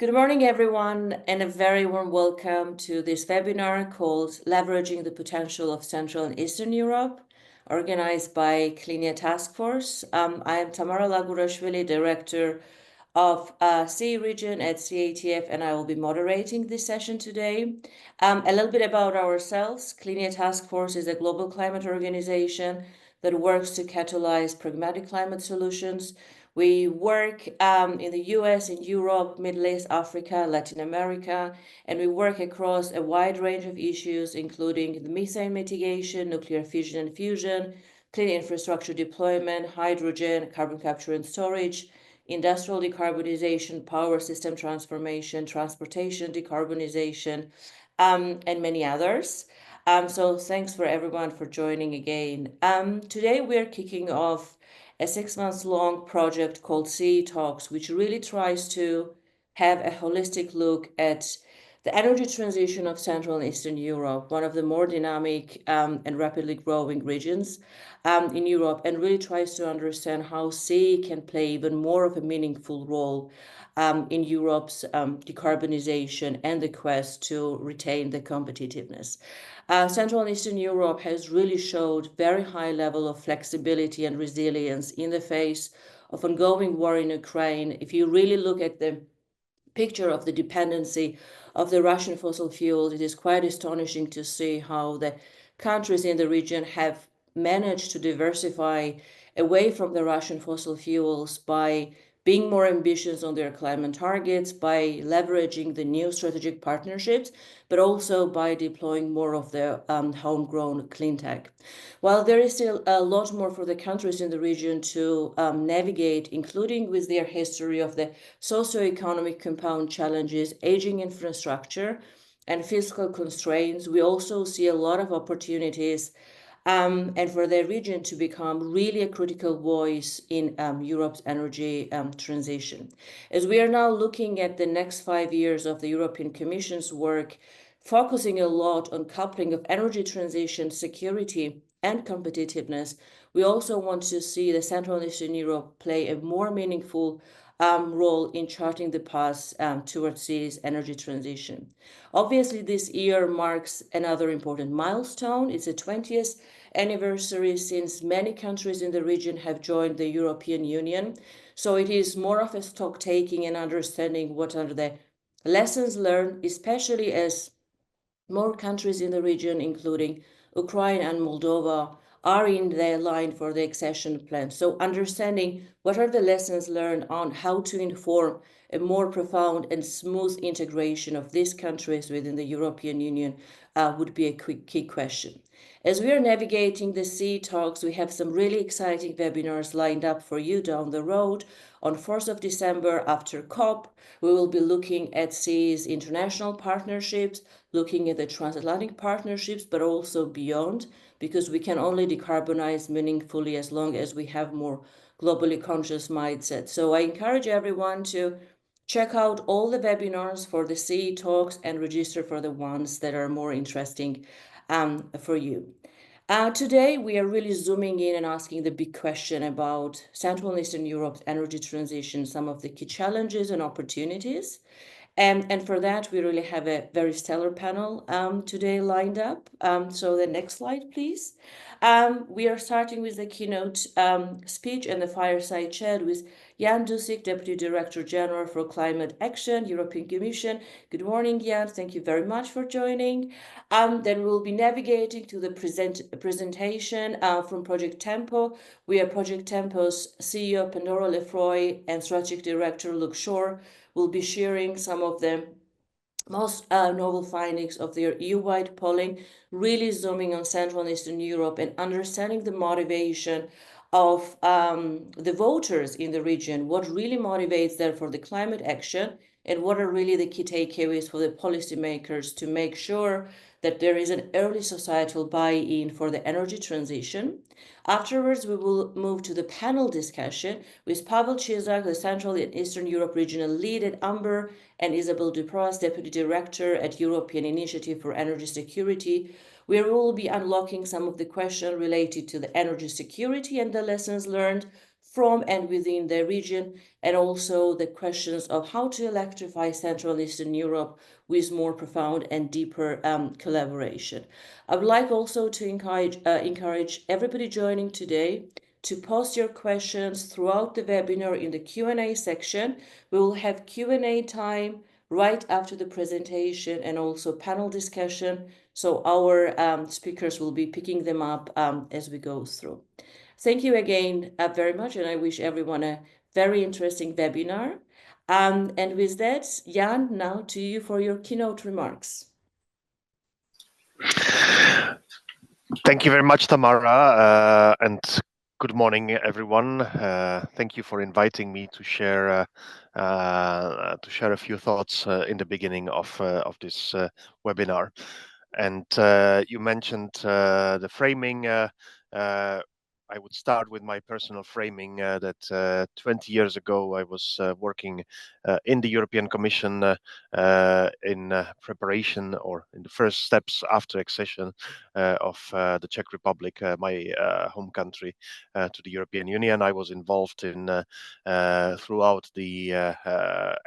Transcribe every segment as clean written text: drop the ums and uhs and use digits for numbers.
Good morning, everyone, and a very warm welcome to this webinar called Leveraging the Potential of Central and Eastern Europe, organized by CEETalks Task Force. I am Tamara Lagurashvili, Director of CE region at CEETF, and I will be moderating this session today. A little bit about ourselves. CEETalks Task Force is a global climate organization that works to catalyze pragmatic climate solutions. We work in the US, in Europe, Middle East, Africa, Latin America, and we work across a wide range of issues, including the methane mitigation, nuclear fission and fusion, clean infrastructure deployment, hydrogen, carbon capture and storage, industrial decarbonization, power system transformation, transportation decarbonization, and many others. So thanks for everyone for joining again. Today we're kicking off a 6-month-long project called CEETalks, which really tries to have a holistic look at the energy transition of Central and Eastern Europe, one of the more dynamic and rapidly growing regions in Europe, and really tries to understand how CEE can play even more of a meaningful role in Europe's decarbonization and the quest to retain the competitiveness. Central and Eastern Europe has really showed very high level of flexibility and resilience in the face of ongoing war in Ukraine. If you really look at the picture of the dependency of the Russian fossil fuels, it is quite astonishing to see how the countries in the region have managed to diversify away from the Russian fossil fuels by being more ambitious on their climate targets, by leveraging the new strategic partnerships, but also by deploying more of the homegrown clean tech. While there is still a lot more for the countries in the region to navigate, including with their history of the socioeconomic compound challenges, aging infrastructure, and fiscal constraints, we also see a lot of opportunities and for the region to become really a critical voice in Europe's energy transition. As we are now looking at the next 5 years of the European Commission's work, focusing a lot on coupling of energy transition, security, and competitiveness, we also want to see the Central and Eastern Europe play a more meaningful role in charting the path towards CEE's energy transition. Obviously, this year marks another important milestone. It's the 20th anniversary since many countries in the region have joined the European Union. So it is more of a stock taking and understanding what are the lessons learned, especially as more countries in the region, including Ukraine and Moldova, are in the line for the accession plan. So understanding what are the lessons learned on how to inform a more profound and smooth integration of these countries within the European Union would be a key question. As we are navigating the CEETalks, we have some really exciting webinars lined up for you down the road. On 4th of December, after COP, we will be looking at CEE's international partnerships, looking at the transatlantic partnerships, but also beyond, because we can only decarbonize meaningfully as long as we have more globally conscious mindset. So I encourage everyone to check out all the webinars for the CEETalks and register for the ones that are more interesting for you. Today, we are really zooming in and asking the big question about Central and Eastern Europe's energy transition, some of the key challenges and opportunities. And for that, we really have a very stellar panel today lined up. So the next slide, please. We are starting with the keynote speech and the fireside chat with Jan Dusik, Deputy Director General for Climate Action, European Commission. Good morning, Jan. Thank you very much for joining. Then we'll be navigating to the presentation from Project Tempo. We are Project Tempo's CEO, Pandora Lefroy, and Strategic Director, Luke Shore, will be sharing some of the most novel findings of their EU-wide polling, really zooming on Central and Eastern Europe and understanding the motivation of the voters in the region, what really motivates them for the climate action, and what are really the key takeaways for the policymakers to make sure that there is an early societal buy-in for the energy transition. Afterwards, we will move to the panel discussion with Pavel Chizak, the Central and Eastern Europe Regional Lead at Amber, and Isabel Dupras, Deputy Director at European Initiative for Energy Security, where we will be unlocking some of the questions related to the energy security and the lessons learned from and within the region, and also the questions of how to electrify Central and Eastern Europe with more profound and deeper collaboration. I would like also to encourage everybody joining today to post your questions throughout the webinar in the Q&A section. We will have Q&A time right after the presentation and also panel discussion. So our speakers will be picking them up as we go through. Thank you again very much, and I wish everyone a very interesting webinar. And with that, Jan, now to you for your keynote remarks. Thank you very much, Tamara, and good morning, everyone. Thank you for inviting me to share a few thoughts in the beginning of this webinar. And you mentioned the framing. I would start with my personal framing that 20 years ago I was working in the European Commission in preparation or in the first steps after accession of the Czech Republic, my home country, to the European Union. I was involved in throughout the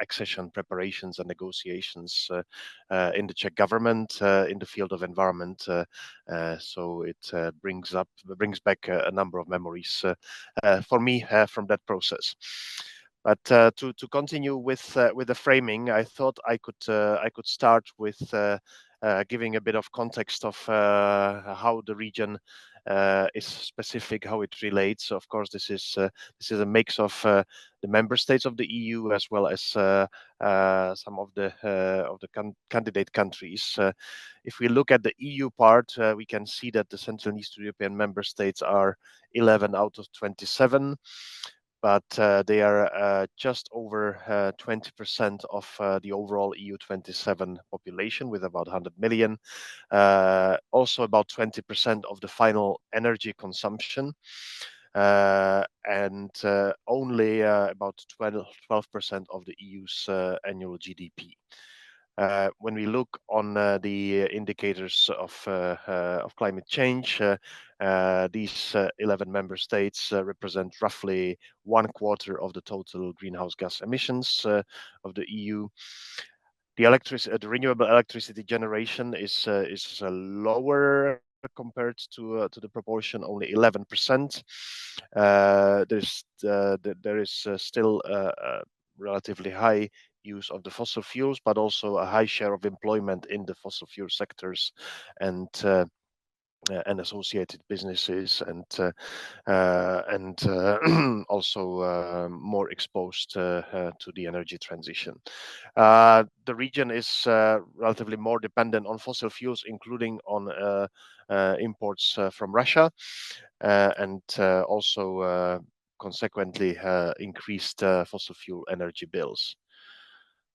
accession preparations and negotiations in the Czech government in the field of environment. So it brings back a number of memories for me from that process. But to continue with the framing, I thought I could start with giving a bit of context of how the region is specific, how it relates. Of course, this is a mix of the member states of the EU as well as some of the candidate countries. If we look at the EU part, we can see that the Central and Eastern European member states are 11 out of 27. But they are just over 20% of the overall EU 27 population, with about 100 million. Also about 20% of the final energy consumption, and only about 12% of the EU's annual GDP. When we look on the indicators of climate change, these 11 member states represent roughly 1/4 of the total greenhouse gas emissions of the EU. The renewable electricity generation is lower compared to the proportion, only 11%. There is still a relatively high use of the fossil fuels, but also a high share of employment in the fossil fuel sectors and associated businesses, and also more exposed to the energy transition. The region is relatively more dependent on fossil fuels, including on imports from Russia, and also consequently increased fossil fuel energy bills.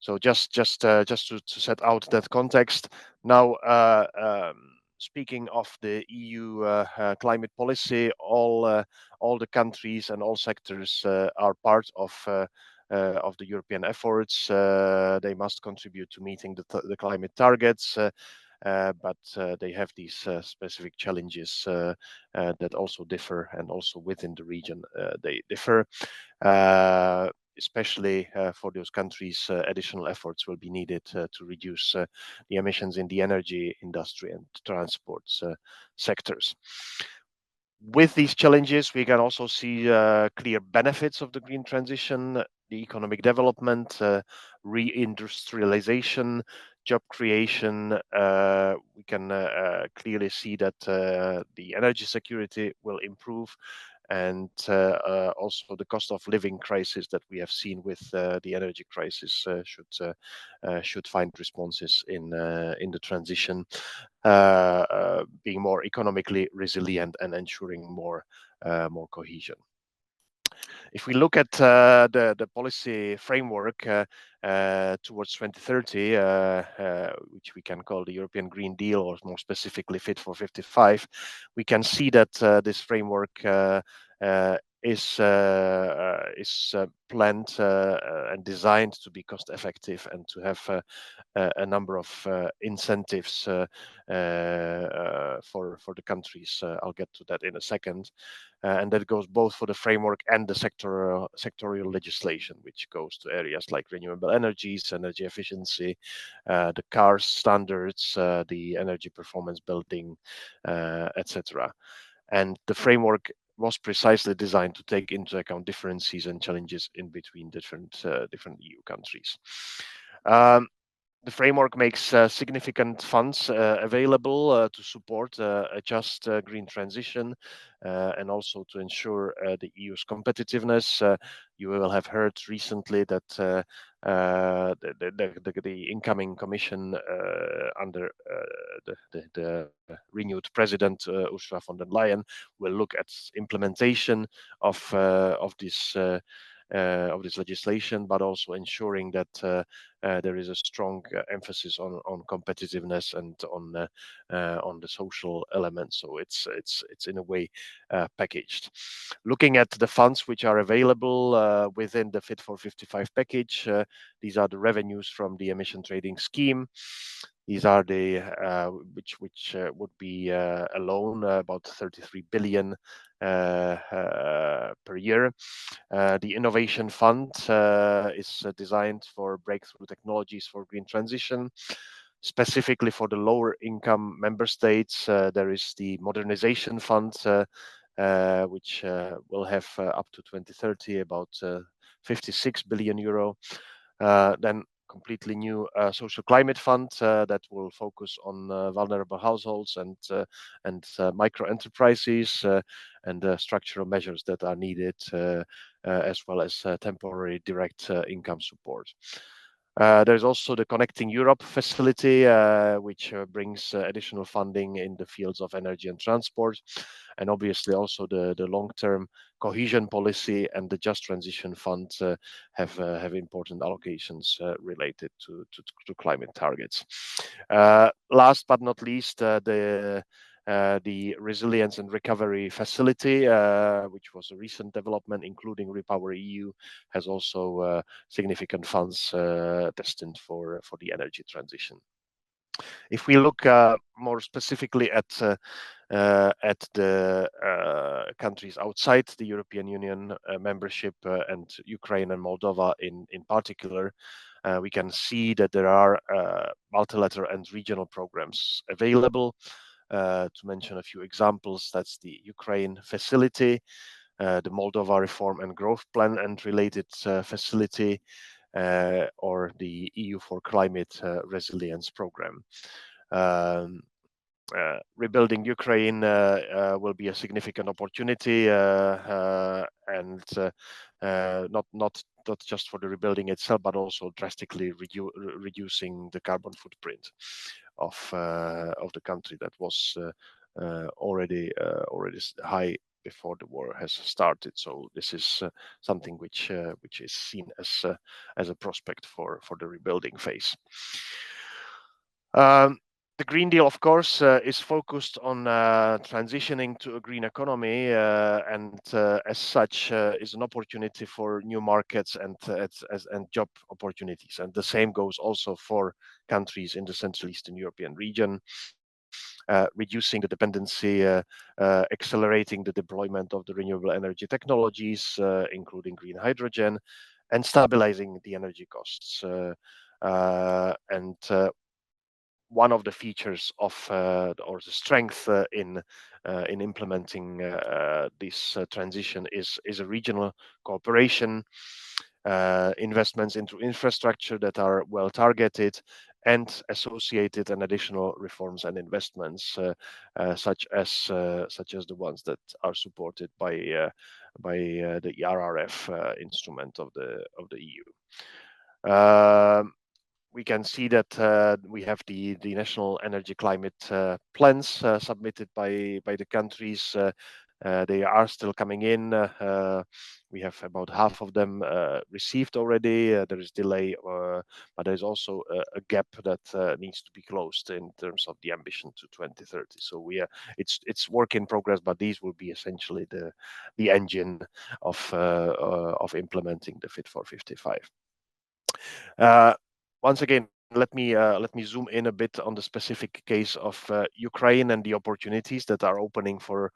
So just to set out that context. Now, speaking of the EU climate policy, all the countries and all sectors are part of the European efforts. They must contribute to meeting the climate targets, but they have these specific challenges that also differ, and also within the region they differ. Especially for those countries, additional efforts will be needed to reduce the emissions in the energy industry and transport sectors. With these challenges, we can also see clear benefits of the green transition, the economic development, reindustrialization, job creation. We can clearly see that the energy security will improve, and also the cost of living crisis that we have seen with the energy crisis should find responses in the transition, being more economically resilient and ensuring more cohesion. If we look at the policy framework towards 2030, which we can call the European Green Deal, or more specifically Fit for 55, we can see that this framework is planned and designed to be cost effective and to have a number of incentives for the countries. I'll get to that in a second. And that goes both for the framework and the sectorial legislation, which goes to areas like renewable energies, energy efficiency, the cars standards, the energy performance building, etc. And the framework was precisely designed to take into account differences and challenges in between different EU countries. Um, the framework makes significant funds available to support a just green transition and also to ensure the EU's competitiveness. You will have heard recently that the incoming commission under the renewed president Ursula von der Leyen will look at implementation of this legislation, but also ensuring that there is a strong emphasis on competitiveness and on the social element. So it's in a way packaged. Looking at the funds which are available within the Fit for 55 package, these are the revenues from the emission trading scheme. These are the which would be alone about 33 billion per year. The Innovation Fund is designed for breakthrough technologies for green transition. Specifically for the lower income member states, there is the Modernization Fund, which will have up to 2030 about 56 billion euro. Then completely new social climate fund that will focus on vulnerable households and micro enterprises and structural measures that are needed, as well as temporary direct income support. There's also the Connecting Europe facility, which brings additional funding in the fields of energy and transport, and obviously also the long-term cohesion policy and the Just Transition Fund have important allocations related to climate targets. Last but not least, the Resilience and Recovery Facility, which was a recent development, including Repower EU, has also significant funds destined for the energy transition. If we look more specifically at the countries outside the European Union membership and Ukraine and Moldova in particular, we can see that there are multilateral and regional programs available. To mention a few examples, that's the Ukraine facility, the Moldova Reform and Growth Plan and related facility, or the EU for Climate Resilience Program. Rebuilding Ukraine will be a significant opportunity, and not just for the rebuilding itself, but also drastically reducing the carbon footprint of the country that was already high before the war has started. So this is something which is seen as a prospect for the rebuilding phase. The Green Deal, of course, is focused on transitioning to a green economy, and as such, is an opportunity for new markets and job opportunities. And the same goes also for countries in the Central Eastern European region, reducing the dependency, accelerating the deployment of the renewable energy technologies, including green hydrogen, and stabilizing the energy costs. And one of the features of or the strength in implementing this transition is a regional cooperation, investments into infrastructure that are well targeted, and associated and additional reforms and investments, such as the ones that are supported by the ERRF instrument of the EU. We can see that we have the national energy climate plans submitted by the countries They are still coming in. We have about half of them received already. There is delay, but there's also a gap that needs to be closed in terms of the ambition to 2030. So it's work in progress, but these will be essentially the engine of implementing the Fit for 55. Once again, let me zoom in a bit on the specific case of Ukraine and the opportunities that are opening for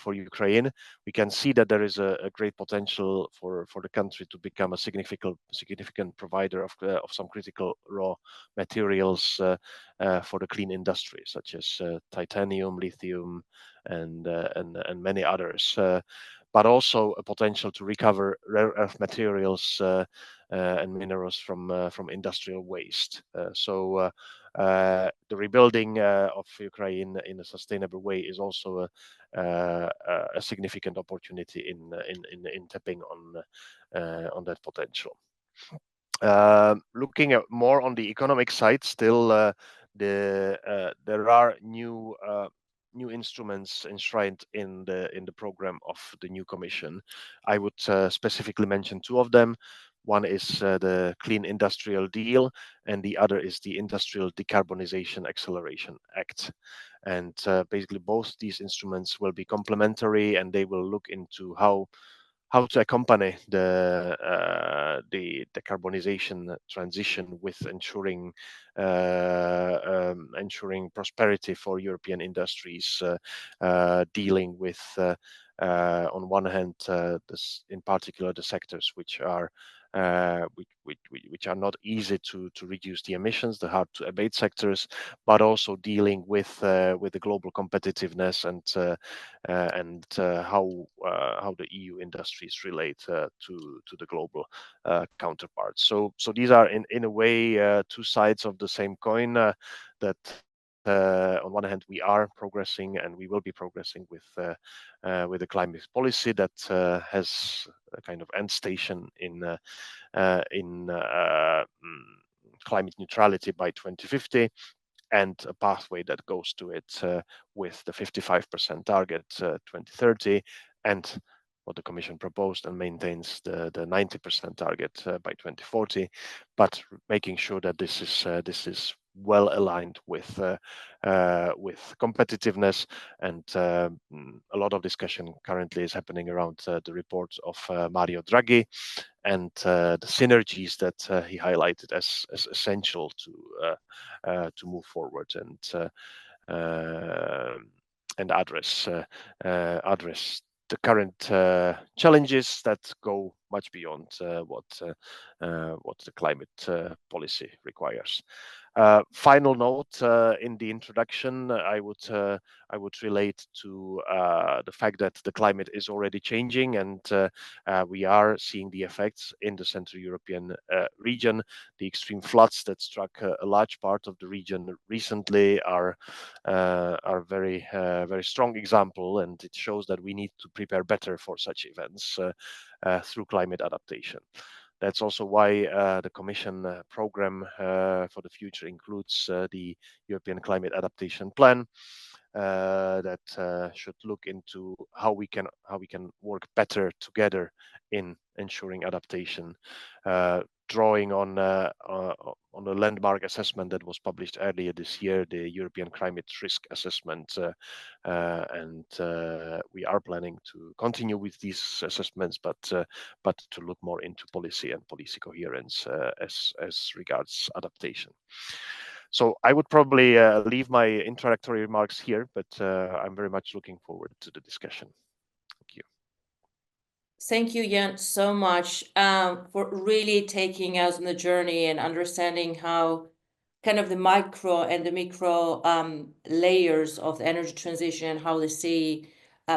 Ukraine. We can see that there is a great potential for the country to become a significant provider of some critical raw materials for the clean industry, such as titanium, lithium, and many others. But also a potential to recover rare earth materials and minerals from industrial waste. The rebuilding of Ukraine in a sustainable way is also a significant opportunity in tapping on that potential. Looking at more on the economic side, still there are new instruments enshrined in the program of the new commission. I would specifically mention two of them. One is the Clean Industrial Deal, and the other is the Industrial Decarbonization Acceleration Act. And basically, both these instruments will be complementary, and they will look into how to accompany the decarbonization transition with ensuring prosperity for European industries, dealing with on one hand in particular the sectors which are which are not easy to reduce the emissions, the hard to abate sectors, but also dealing with the global competitiveness and how the EU industries relate to the global counterparts. So these are in a way two sides of the same coin that. On one hand, we are progressing, and we will be progressing with the climate policy that has a kind of end station in climate neutrality by 2050, and a pathway that goes to it with the 55% target 2030, and what the Commission proposed and maintains the 90% target by 2040, but making sure that this is well aligned with competitiveness. And a lot of discussion currently is happening around the report of Mario Draghi and the synergies that he highlighted as essential to move forward and address the current challenges that go much beyond what the climate policy requires. Final note in the introduction, I would relate to the fact that the climate is already changing, and we are seeing the effects in the Central European region. The extreme floods that struck a large part of the region recently are very strong example, and it shows that we need to prepare better for such events through climate adaptation. That's also why the Commission program for the future includes the European Climate Adaptation Plan that should look into how we can work better together in ensuring adaptation, drawing on a landmark assessment that was published earlier this year, the European Climate Risk Assessment, and we are planning to continue with these assessments, but to look more into policy and policy coherence as regards adaptation. So I would probably leave my introductory remarks here, but I'm very much looking forward to the discussion. Thank you. Thank you, Jan, so much for really taking us on the journey and understanding how kind of the micro and the micro layers of the energy transition, how the sea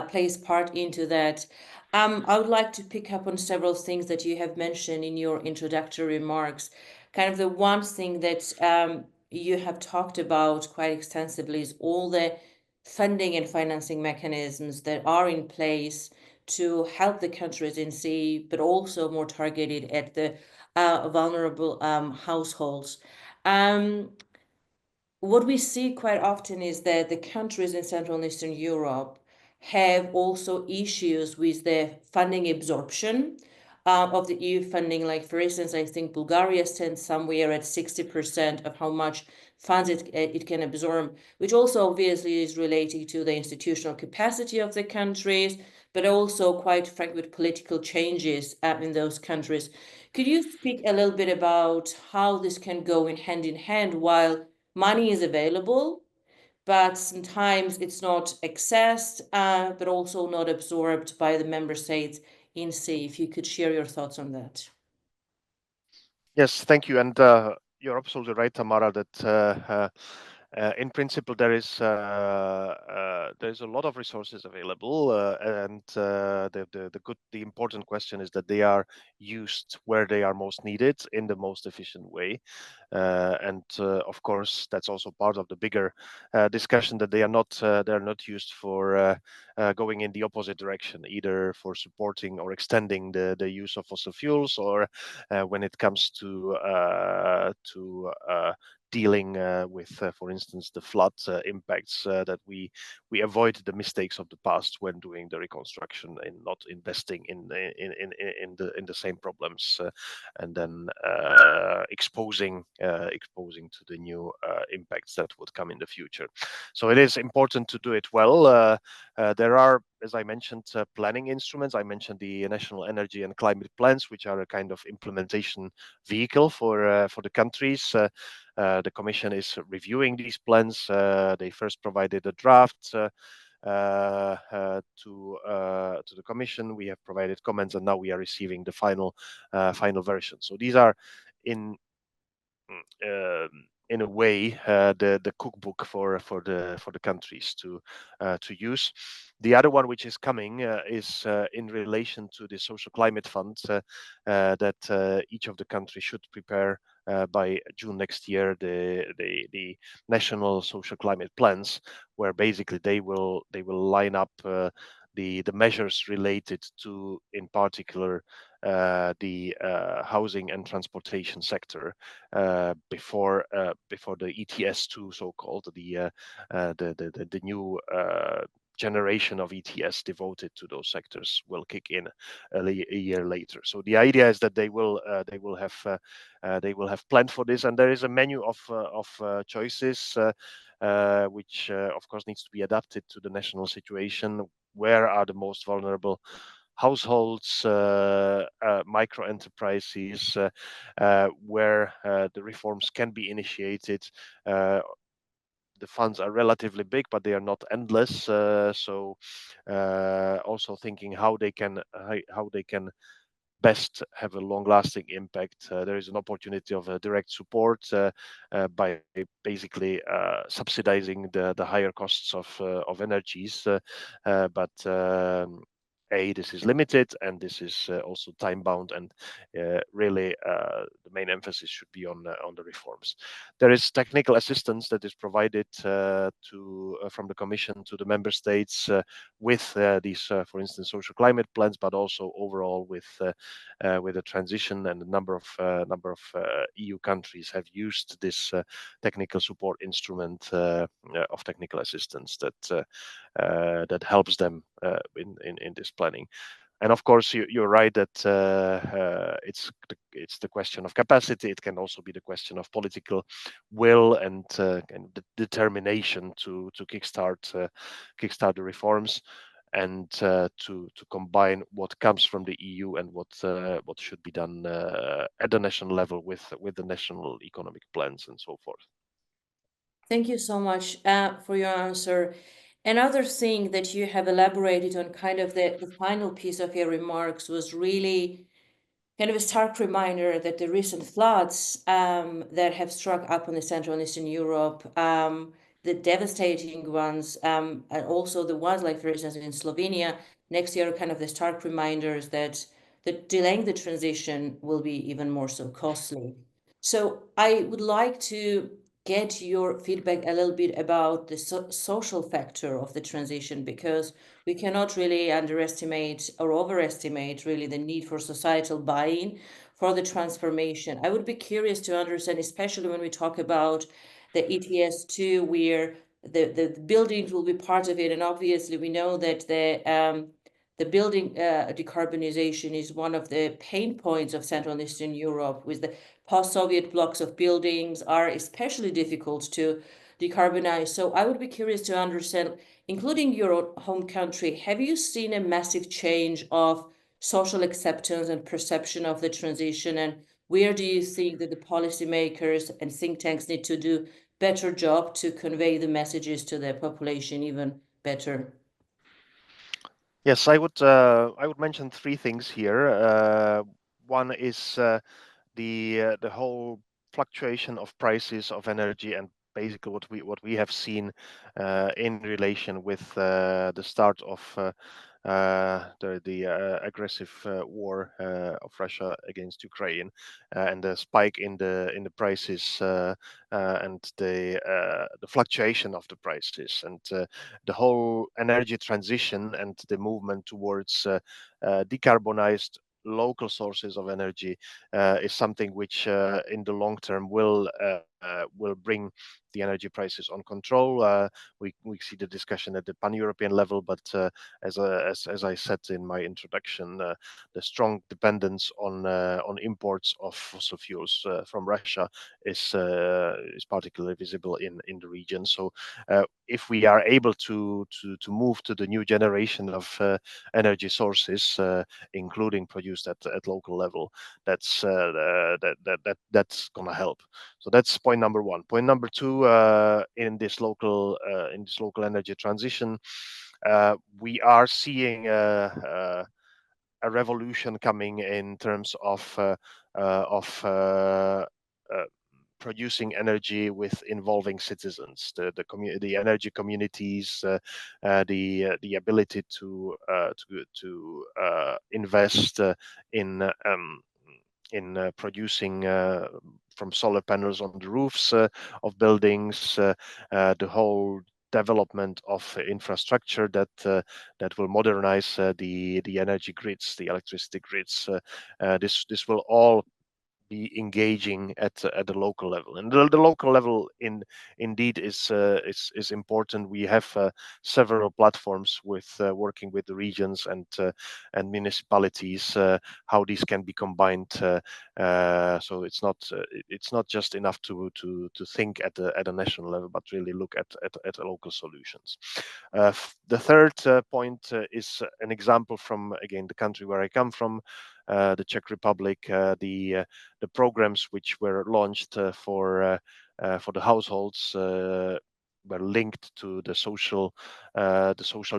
plays part into that. I would like to pick up on several things that you have mentioned in your introductory remarks. Kind of the one thing that you have talked about quite extensively is all the funding and financing mechanisms that are in place to help the countries in sea, but also more targeted at the vulnerable households. What we see quite often is that the countries in Central and Eastern Europe have also issues with the funding absorption of the EU funding. Like, for instance, I think Bulgaria stands somewhere at 60% of how much funds it can absorb, which also obviously is related to the institutional capacity of the countries, but also quite frank with political changes in those countries. Could you speak a little bit about how this can go in hand while money is available, but sometimes it's not accessed, but also not absorbed by the member states in C? If you could share your thoughts on that. Yes, thank you. And you're absolutely right, Tamara, that in principle there's a lot of resources available, and the important question is that they are used where they are most needed in the most efficient way. And of course, that's also part of the bigger discussion, that they're not used for going in the opposite direction, either for supporting or extending the use of fossil fuels, or when it comes to dealing with, for instance, the flood impacts, that we avoid the mistakes of the past when doing the reconstruction and not investing in the same problems, and then exposing to the new impacts that would come in the future. So it is important to do it well. There are, as I mentioned, planning instruments. I mentioned the national energy and climate plans, which are a kind of implementation vehicle for the countries. The Commission is reviewing these plans. They first provided a draft to the Commission. We have provided comments, and now we are receiving the final version. So these are in in a way the cookbook for the countries to use. The other one which is coming is in relation to the social climate fund that each of the countries should prepare by June next year, the national social climate plans, where basically they will line up the measures related to, in particular, the housing and transportation sector, before the ETS2, so-called, the new generation of ETS devoted to those sectors will kick in a year later. So the idea is that they will have planned for this, and there is a menu of choices, which of course needs to be adapted to the national situation. Where are the most vulnerable households, micro enterprises, where the reforms can be initiated? The funds are relatively big, but they are not endless. So also thinking how they can best have a long-lasting impact. There is an opportunity of direct support by basically subsidizing the higher costs of energies, but this is limited, and this is also time-bound, and really the main emphasis should be on the reforms. There is technical assistance that is provided from the Commission to the member states with these, for instance, social climate plans, but also overall with the transition, and a number of EU countries have used this technical support instrument of technical assistance that helps them in this planning. And of course, you're right that it's the question of capacity. It can also be the question of political will and determination to kickstart the reforms, and to combine what comes from the EU and what should be done at the national level with the national economic plans and so forth. Thank you so much for your answer. Another thing that you have elaborated on, kind of the final piece of your remarks, was really kind of a stark reminder that the recent floods that have struck up on the Central and Eastern Europe, the devastating ones, and also the ones like, for instance, in Slovenia next year, are kind of the stark reminders that delaying the transition will be even more so costly. So I would like to get your feedback a little bit about the social factor of the transition, because we cannot really underestimate or overestimate really the need for societal buy-in for the transformation. I would be curious to understand, especially when we talk about the ETS2, where the buildings will be part of it, and obviously we know that the building decarbonization is one of the pain points of Central and Eastern Europe, with the post-Soviet blocks of buildings are especially difficult to decarbonize. So I would be curious to understand, including your home country, have you seen a massive change of social acceptance and perception of the transition? And where do you think that the policymakers and think tanks need to do better job to convey the messages to the population even better? Yes, I would mention three things here. One is the whole fluctuation of prices of energy, and basically what we have seen in relation with the start of the aggressive war of Russia against Ukraine, and the spike in the prices, and the fluctuation of the prices, and the whole energy transition and the movement towards decarbonized local sources of energy is something which in the long term will bring the energy prices on control. We see the discussion at the pan-European level, but as I said in my introduction, the strong dependence on imports of fossil fuels from Russia is particularly visible in the region. So if we are able to move to the new generation of energy sources, including produced at local level, that's gonna help. So that's point number one. Point number two, in this local energy transition, we are seeing a revolution coming in terms of producing energy with involving citizens, the energy communities, the ability to invest in producing from solar panels on the roofs of buildings, the whole development of infrastructure that will modernize the energy grids, the electricity grids. This will all be engaging at the local level, and the local level indeed is important. We have several platforms with working with the regions and municipalities, how these can be combined. So it's not just enough to think at a national level, but really look at local solutions. The third point is an example from, again, the country where I come from, the Czech Republic. The programs which were launched for the households were linked to the social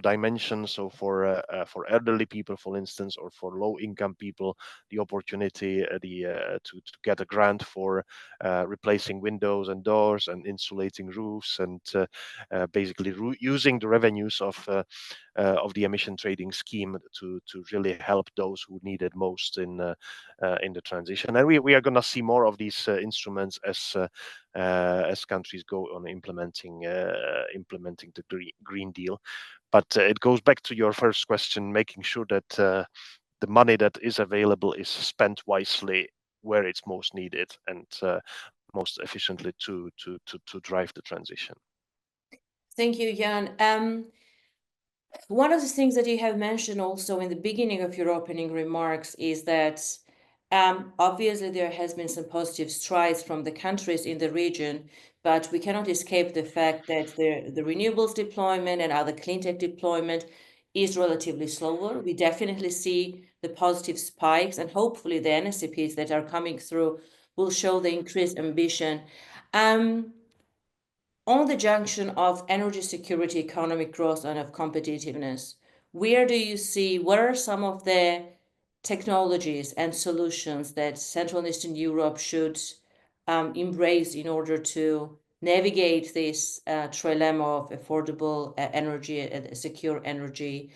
dimension. So for elderly people, for instance, or for low income people, the opportunity to get a grant for replacing windows and doors and insulating roofs, and basically using the revenues of the emission trading scheme to really help those who need it most in the transition. And we are going to see more of these instruments as countries go on implementing the Green Deal. But it goes back to your first question, making sure that the money that is available is spent wisely where it's most needed, and most efficiently to drive the transition. Thank you, Jan. One of the things that you have mentioned also in the beginning of your opening remarks is that obviously there has been some positive strides from the countries in the region, but we cannot escape the fact that the renewables deployment and other clean tech deployment is relatively slower. We definitely see the positive spikes, and hopefully the NSCPs that are coming through will show the increased ambition. On the junction of energy security, economic growth, and of competitiveness, where do you see, what are some of the technologies and solutions that Central and Eastern Europe should embrace in order to navigate this trilemma of affordable energy, secure energy,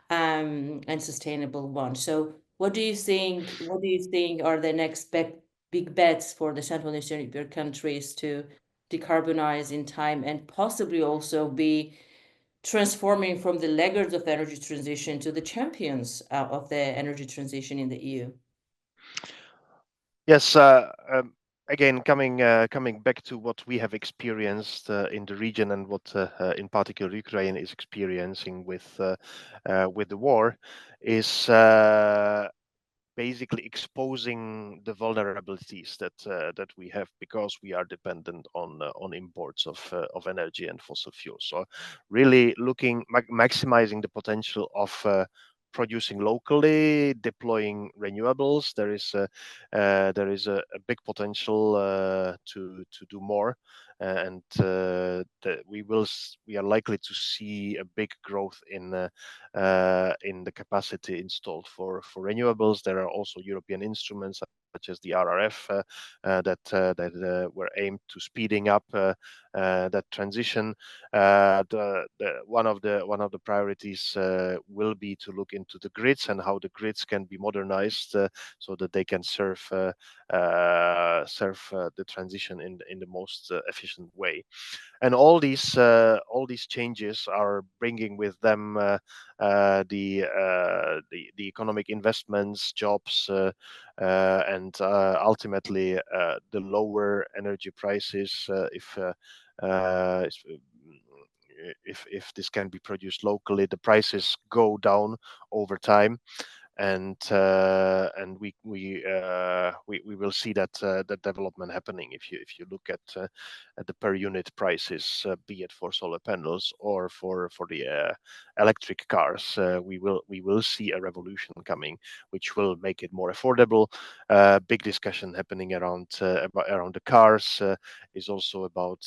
and sustainable one? So what do you think, are the next big bets for the Central and Eastern European countries to decarbonize in time, and possibly also be transforming from the laggards of energy transition to the champions of the energy transition in the EU? Yes, again, coming back to what we have experienced in the region and what, in particular, Ukraine is experiencing with the war, is basically exposing the vulnerabilities that we have because we are dependent on imports of energy and fossil fuels. So really looking maximizing the potential of producing locally, deploying renewables. There is a big potential to do more, and we are likely to see a big growth in the capacity installed for renewables. There are also European instruments such as the RRF that were aimed to speeding up that transition. One of the priorities will be to look into the grids and how the grids can be modernized so that they can serve the transition in the most efficient way. And all these changes are bringing with them the economic investments, jobs, and ultimately the lower energy prices if this can be produced locally, the prices go down over time, and we will see that development happening. If you look at the per unit prices, be it for solar panels or for the electric cars, we will see a revolution coming, which will make it more affordable. Big discussion happening around the cars is also about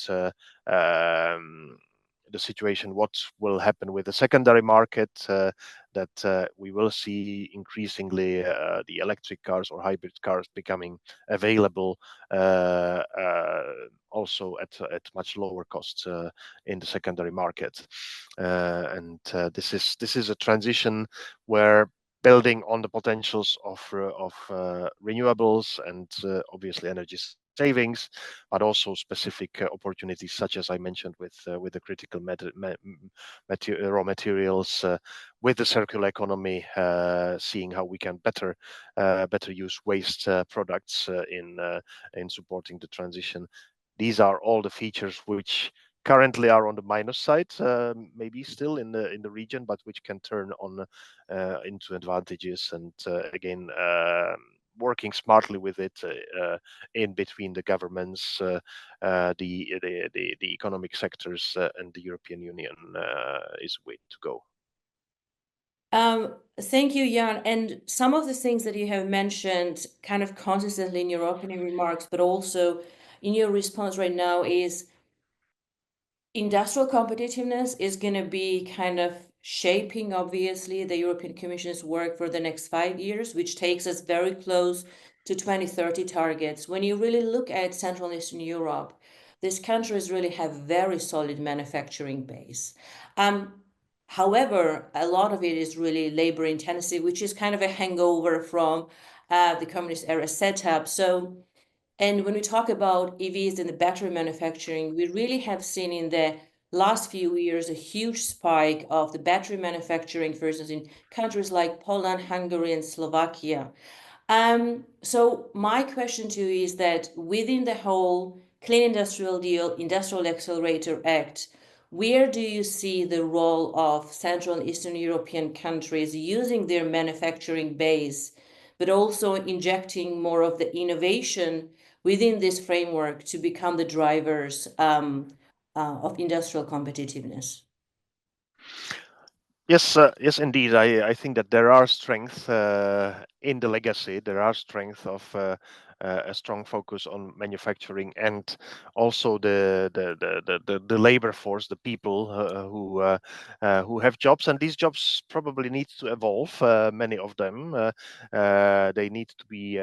the situation, what will happen with the secondary market, that we will see increasingly the electric cars or hybrid cars becoming available also at much lower costs in the secondary market. And this is a transition where building on the potentials of renewables and obviously energy savings, but also specific opportunities, such as I mentioned with the critical raw materials, with the circular economy, seeing how we can better use waste products in supporting the transition. These are all the features which currently are on the minus side, maybe still in the region, but which can turn on into advantages. And again, working smartly with it in between the governments, the economic sectors, and the European Union is the way to go. Thank you, Jan. And some of the things that you have mentioned kind of consistently in your opening remarks, but also in your response right now, is industrial competitiveness is going to be kind of shaping, obviously, the European Commission's work for the next 5 years, which takes us very close to 2030 targets. When you really look at Central and Eastern Europe, these countries really have very solid manufacturing base. However, a lot of it is really labor intensive, which is kind of a hangover from the communist era setup. So, and when we talk about EVs and the battery manufacturing, we really have seen in the last few years a huge spike of the battery manufacturing, for instance, in countries like Poland, Hungary, and Slovakia. So my question to you is that within the whole Clean Industrial Deal, Industrial Accelerator Act, where do you see the role of Central and Eastern European countries using their manufacturing base, but also injecting more of the innovation within this framework to become the drivers of industrial competitiveness? Yes, indeed. I think that there are strengths in the legacy. There are strengths of a strong focus on manufacturing, and also the labor force, the people who have jobs, and these jobs probably need to evolve. Many of them they need to be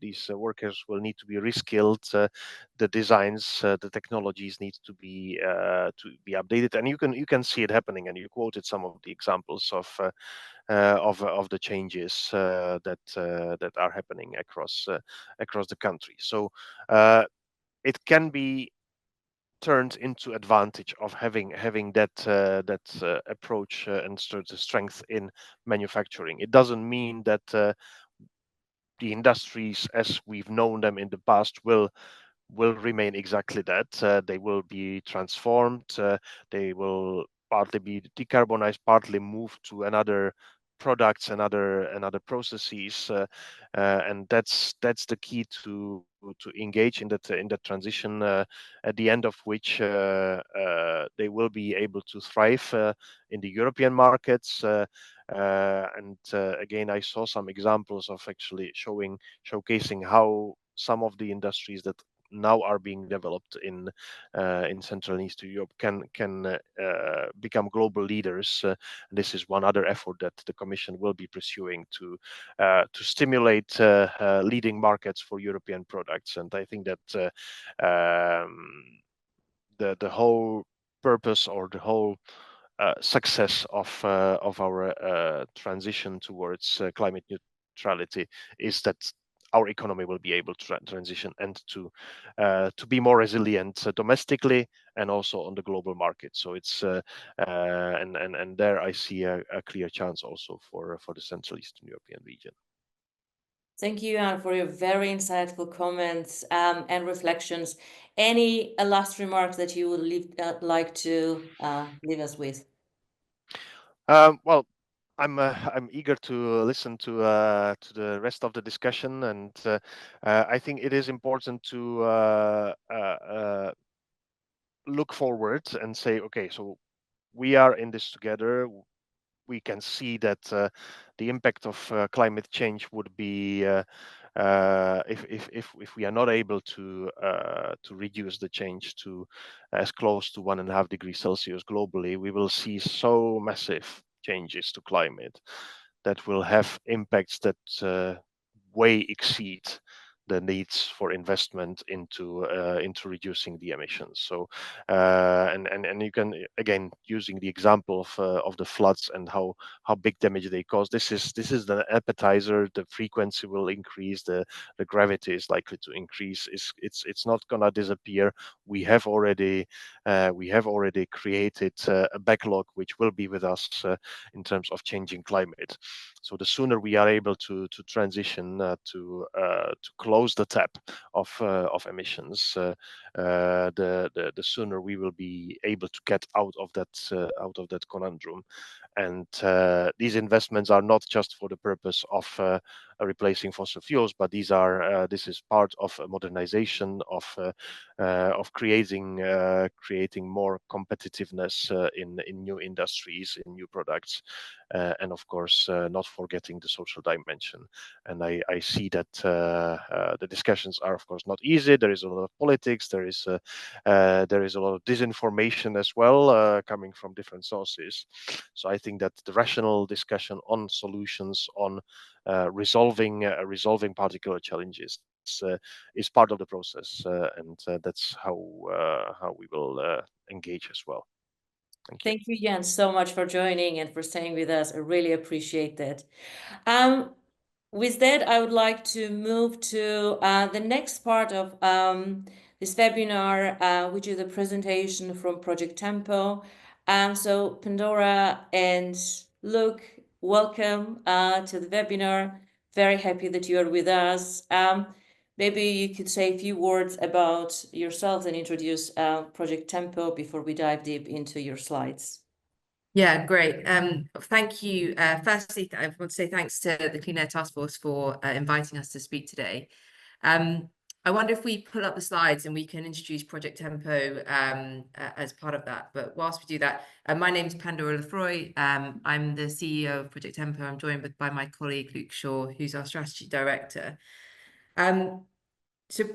these workers will need to be reskilled. The designs, the technologies need to be updated, and you can see it happening. And you quoted some of the examples of the changes that are happening across the country. So it can be turned into advantage of having that approach and sort of strength in manufacturing. It doesn't mean that the industries as we've known them in the past will remain exactly that. They will be transformed. They will partly be decarbonized, partly move to another products and other processes, and that's the key to engage in that transition. At the end of which they will be able to thrive in the European markets. And again, I saw some examples of actually showcasing how some of the industries that now are being developed in Central and Eastern Europe can become global leaders. This is one other effort that the Commission will be pursuing to stimulate leading markets for European products. And I think that the whole purpose or the whole success of our transition towards climate neutrality is that our economy will be able to transition and to be more resilient domestically and also on the global market. So it's and there I see a clear chance also for the Central Eastern European region. Thank you, Jan, for your very insightful comments and reflections. Any last remarks that you would like to leave us with? Well, I'm eager to listen to the rest of the discussion, and I think it is important to look forward and say, okay, so we are in this together. We can see that the impact of climate change would be if we are not able to reduce the change to as close to 1.5 degrees Celsius globally, we will see so massive changes to climate that will have impacts that way exceed the needs for investment into reducing the emissions. So and you can again using the example of the floods and how big damage they cause. This is the appetizer. The frequency will increase. The gravity is likely to increase. It's not gonna disappear. We have already created a backlog which will be with us in terms of changing climate. So the sooner we are able to transition to close the tap of emissions, the sooner we will be able to get out of that conundrum. And these investments are not just for the purpose of replacing fossil fuels, but this is part of a modernization of creating more competitiveness in new industries, in new products, and of course not forgetting the social dimension. And I see that the discussions are of course not easy. There is a lot of politics. There is a lot of disinformation as well coming from different sources. So I think that the rational discussion on solutions, on resolving particular challenges is part of the process, and that's how we will engage as well. Thank you. Thank you, Jan, so much for joining and for staying with us. I really appreciate that. With that, I would like to move to the next part of this webinar, which is a presentation from Project Tempo. So Pandora and Luke, welcome to the webinar. Very happy that you are with us. Maybe you could say a few words about yourselves and introduce Project Tempo before we dive deep into your slides. Yeah, great. Thank you. Firstly, I want to say thanks to the Clean Air Task Force for inviting us to speak today. I wonder if we pull up the slides and we can introduce Project Tempo as part of that. But whilst we do that, my name is Pandora Lefroy. I'm the CEO of Project Tempo. I'm joined by my colleague Luke Shaw, who's our strategy director. So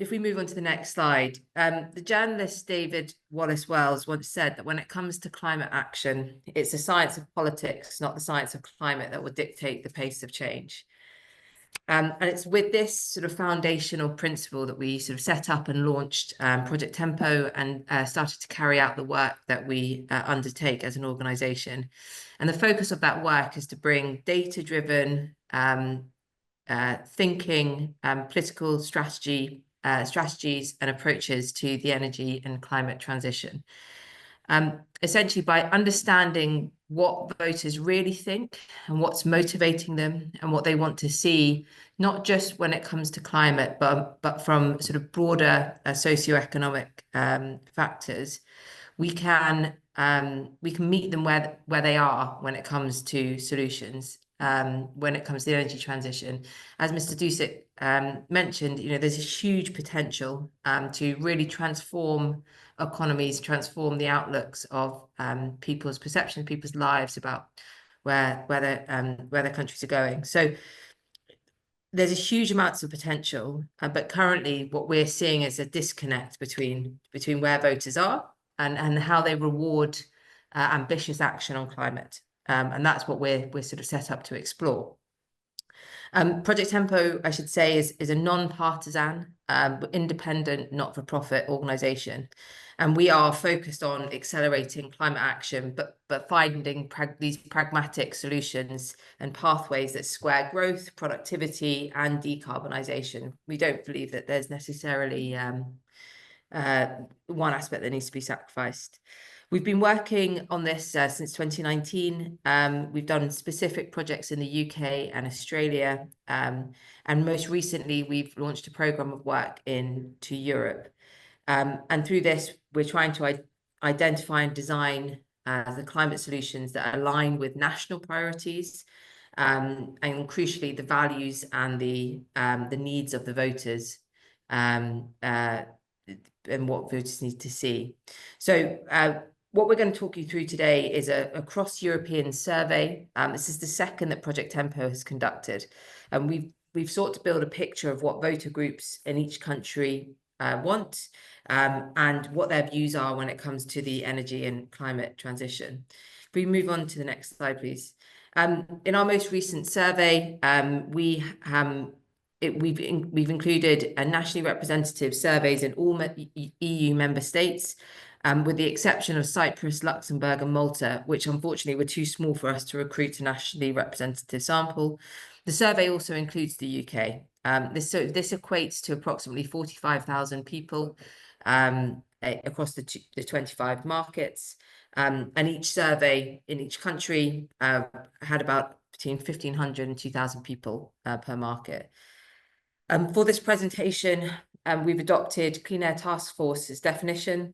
if we move on to the next slide, the journalist David Wallace Wells once said that when it comes to climate action, it's the science of politics, not the science of climate, that will dictate the pace of change. And it's with this sort of foundational principle that we sort of set up and launched Project Tempo and started to carry out the work that we undertake as an organization. And the focus of that work is to bring data-driven thinking, political strategies and approaches to the energy and climate transition. essentially by understanding what voters really think and what's motivating them and what they want to see, not just when it comes to climate, but from sort of broader socioeconomic factors, we can meet them where they are when it comes to solutions, when it comes to the energy transition. As Mr. Dusick mentioned, there's a huge potential to really transform economies, transform the outlooks of people's perception, people's lives about where their countries are going. So there's a huge amounts of potential, but currently what we're seeing is a disconnect between where voters are and how they reward ambitious action on climate. And that's what we're sort of set up to explore. Project Tempo, I should say, is a non-partisan, independent, not-for-profit organisation, and we are focused on accelerating climate action, but finding these pragmatic solutions and pathways that square growth, productivity, and decarbonisation. We don't believe that there's necessarily one aspect that needs to be sacrificed. We've been working on this since 2019. We've done specific projects in the UK and Australia. And most recently, we've launched a programme of work into Europe. And through this, we're trying to identify and design the climate solutions that align with national priorities, and crucially, the values and the needs of the voters, and what voters need to see. So what we're going to talk you through today is a cross-European survey. This is the second that Project Tempo has conducted. And we've sought to build a picture of what voter groups in each country want, and what their views are when it comes to the energy and climate transition. If we move on to the next slide, please. In our most recent survey, we've included nationally representative surveys in all EU member states, with the exception of Cyprus, Luxembourg, and Malta, which unfortunately were too small for us to recruit a nationally representative sample. The survey also includes the UK. This equates to approximately 45,000 people across the 25 markets. And each survey in each country had about between 1,500 and 2,000 people per market. For this presentation, we've adopted Clean Air Task Force's definition,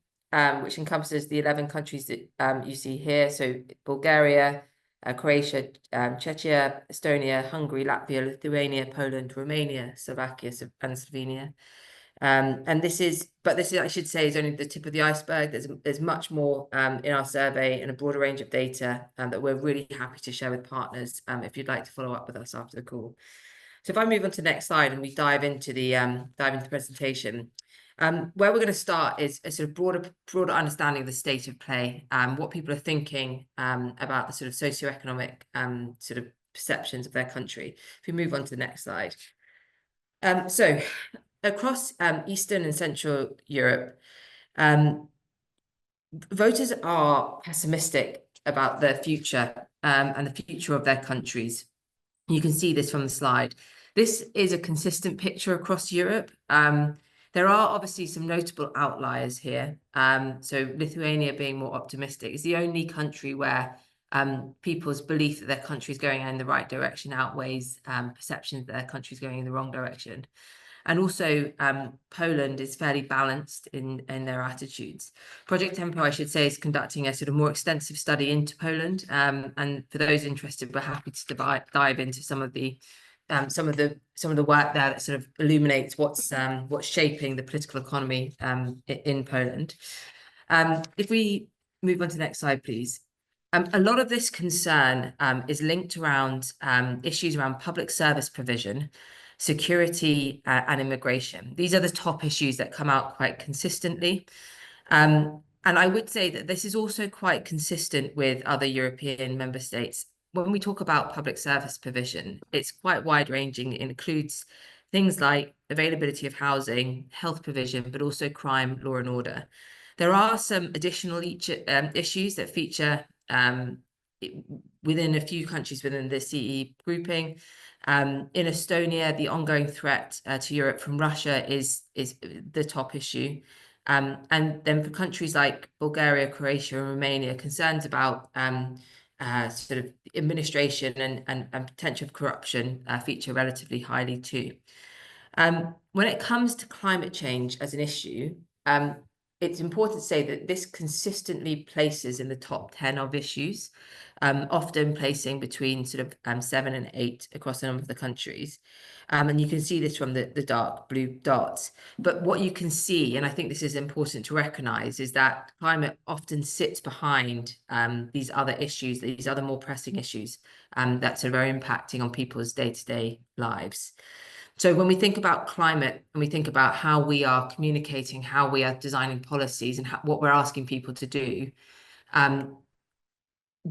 which encompasses the 11 countries that you see here. So Bulgaria, Croatia, Czechia, Estonia, Hungary, Latvia, Lithuania, Poland, Romania, Slovakia, and Slovenia. And this is, I should say, is only the tip of the iceberg. There's much more in our survey and a broader range of data that we're really happy to share with partners if you'd like to follow up with us after the call. So if I move on to the next slide and we dive into the presentation, where we're going to start is a sort of broader understanding of the state of play, what people are thinking about the sort of socioeconomic sort of perceptions of their country. If we move on to the next slide. So across Eastern and Central Europe, voters are pessimistic about their future and the future of their countries. You can see this from the slide. This is a consistent picture across Europe. There are obviously some notable outliers here. So Lithuania, being more optimistic, is the only country where people's belief that their country is going in the right direction outweighs perceptions that their country is going in the wrong direction. And also Poland is fairly balanced in their attitudes. Project Tempo, I should say, is conducting a sort of more extensive study into Poland. And for those interested, we're happy to dive into some of the work there that sort of illuminates what's shaping the political economy in Poland. If we move on to the next slide, please. A lot of this concern is linked around issues around public service provision, security, and immigration. These are the top issues that come out quite consistently. And I would say that this is also quite consistent with other European member states. When we talk about public service provision, it's quite wide-ranging. It includes things like availability of housing, health provision, but also crime, law and order. There are some additional issues that feature within a few countries within the CE grouping. In Estonia, the ongoing threat to Europe from Russia is the top issue. And then for countries like Bulgaria, Croatia, and Romania, concerns about sort of administration and potential of corruption feature relatively highly too. When it comes to climate change as an issue, it's important to say that this consistently places in the top 10 of issues, often placing between sort of 7 and 8 across a number of the countries. And you can see this from the dark blue dots. But what you can see, and I think this is important to recognize, is that climate often sits behind these other issues, these other more pressing issues that are very impacting on people's day-to-day lives. So when we think about climate and we think about how we are communicating, how we are designing policies and what we're asking people to do,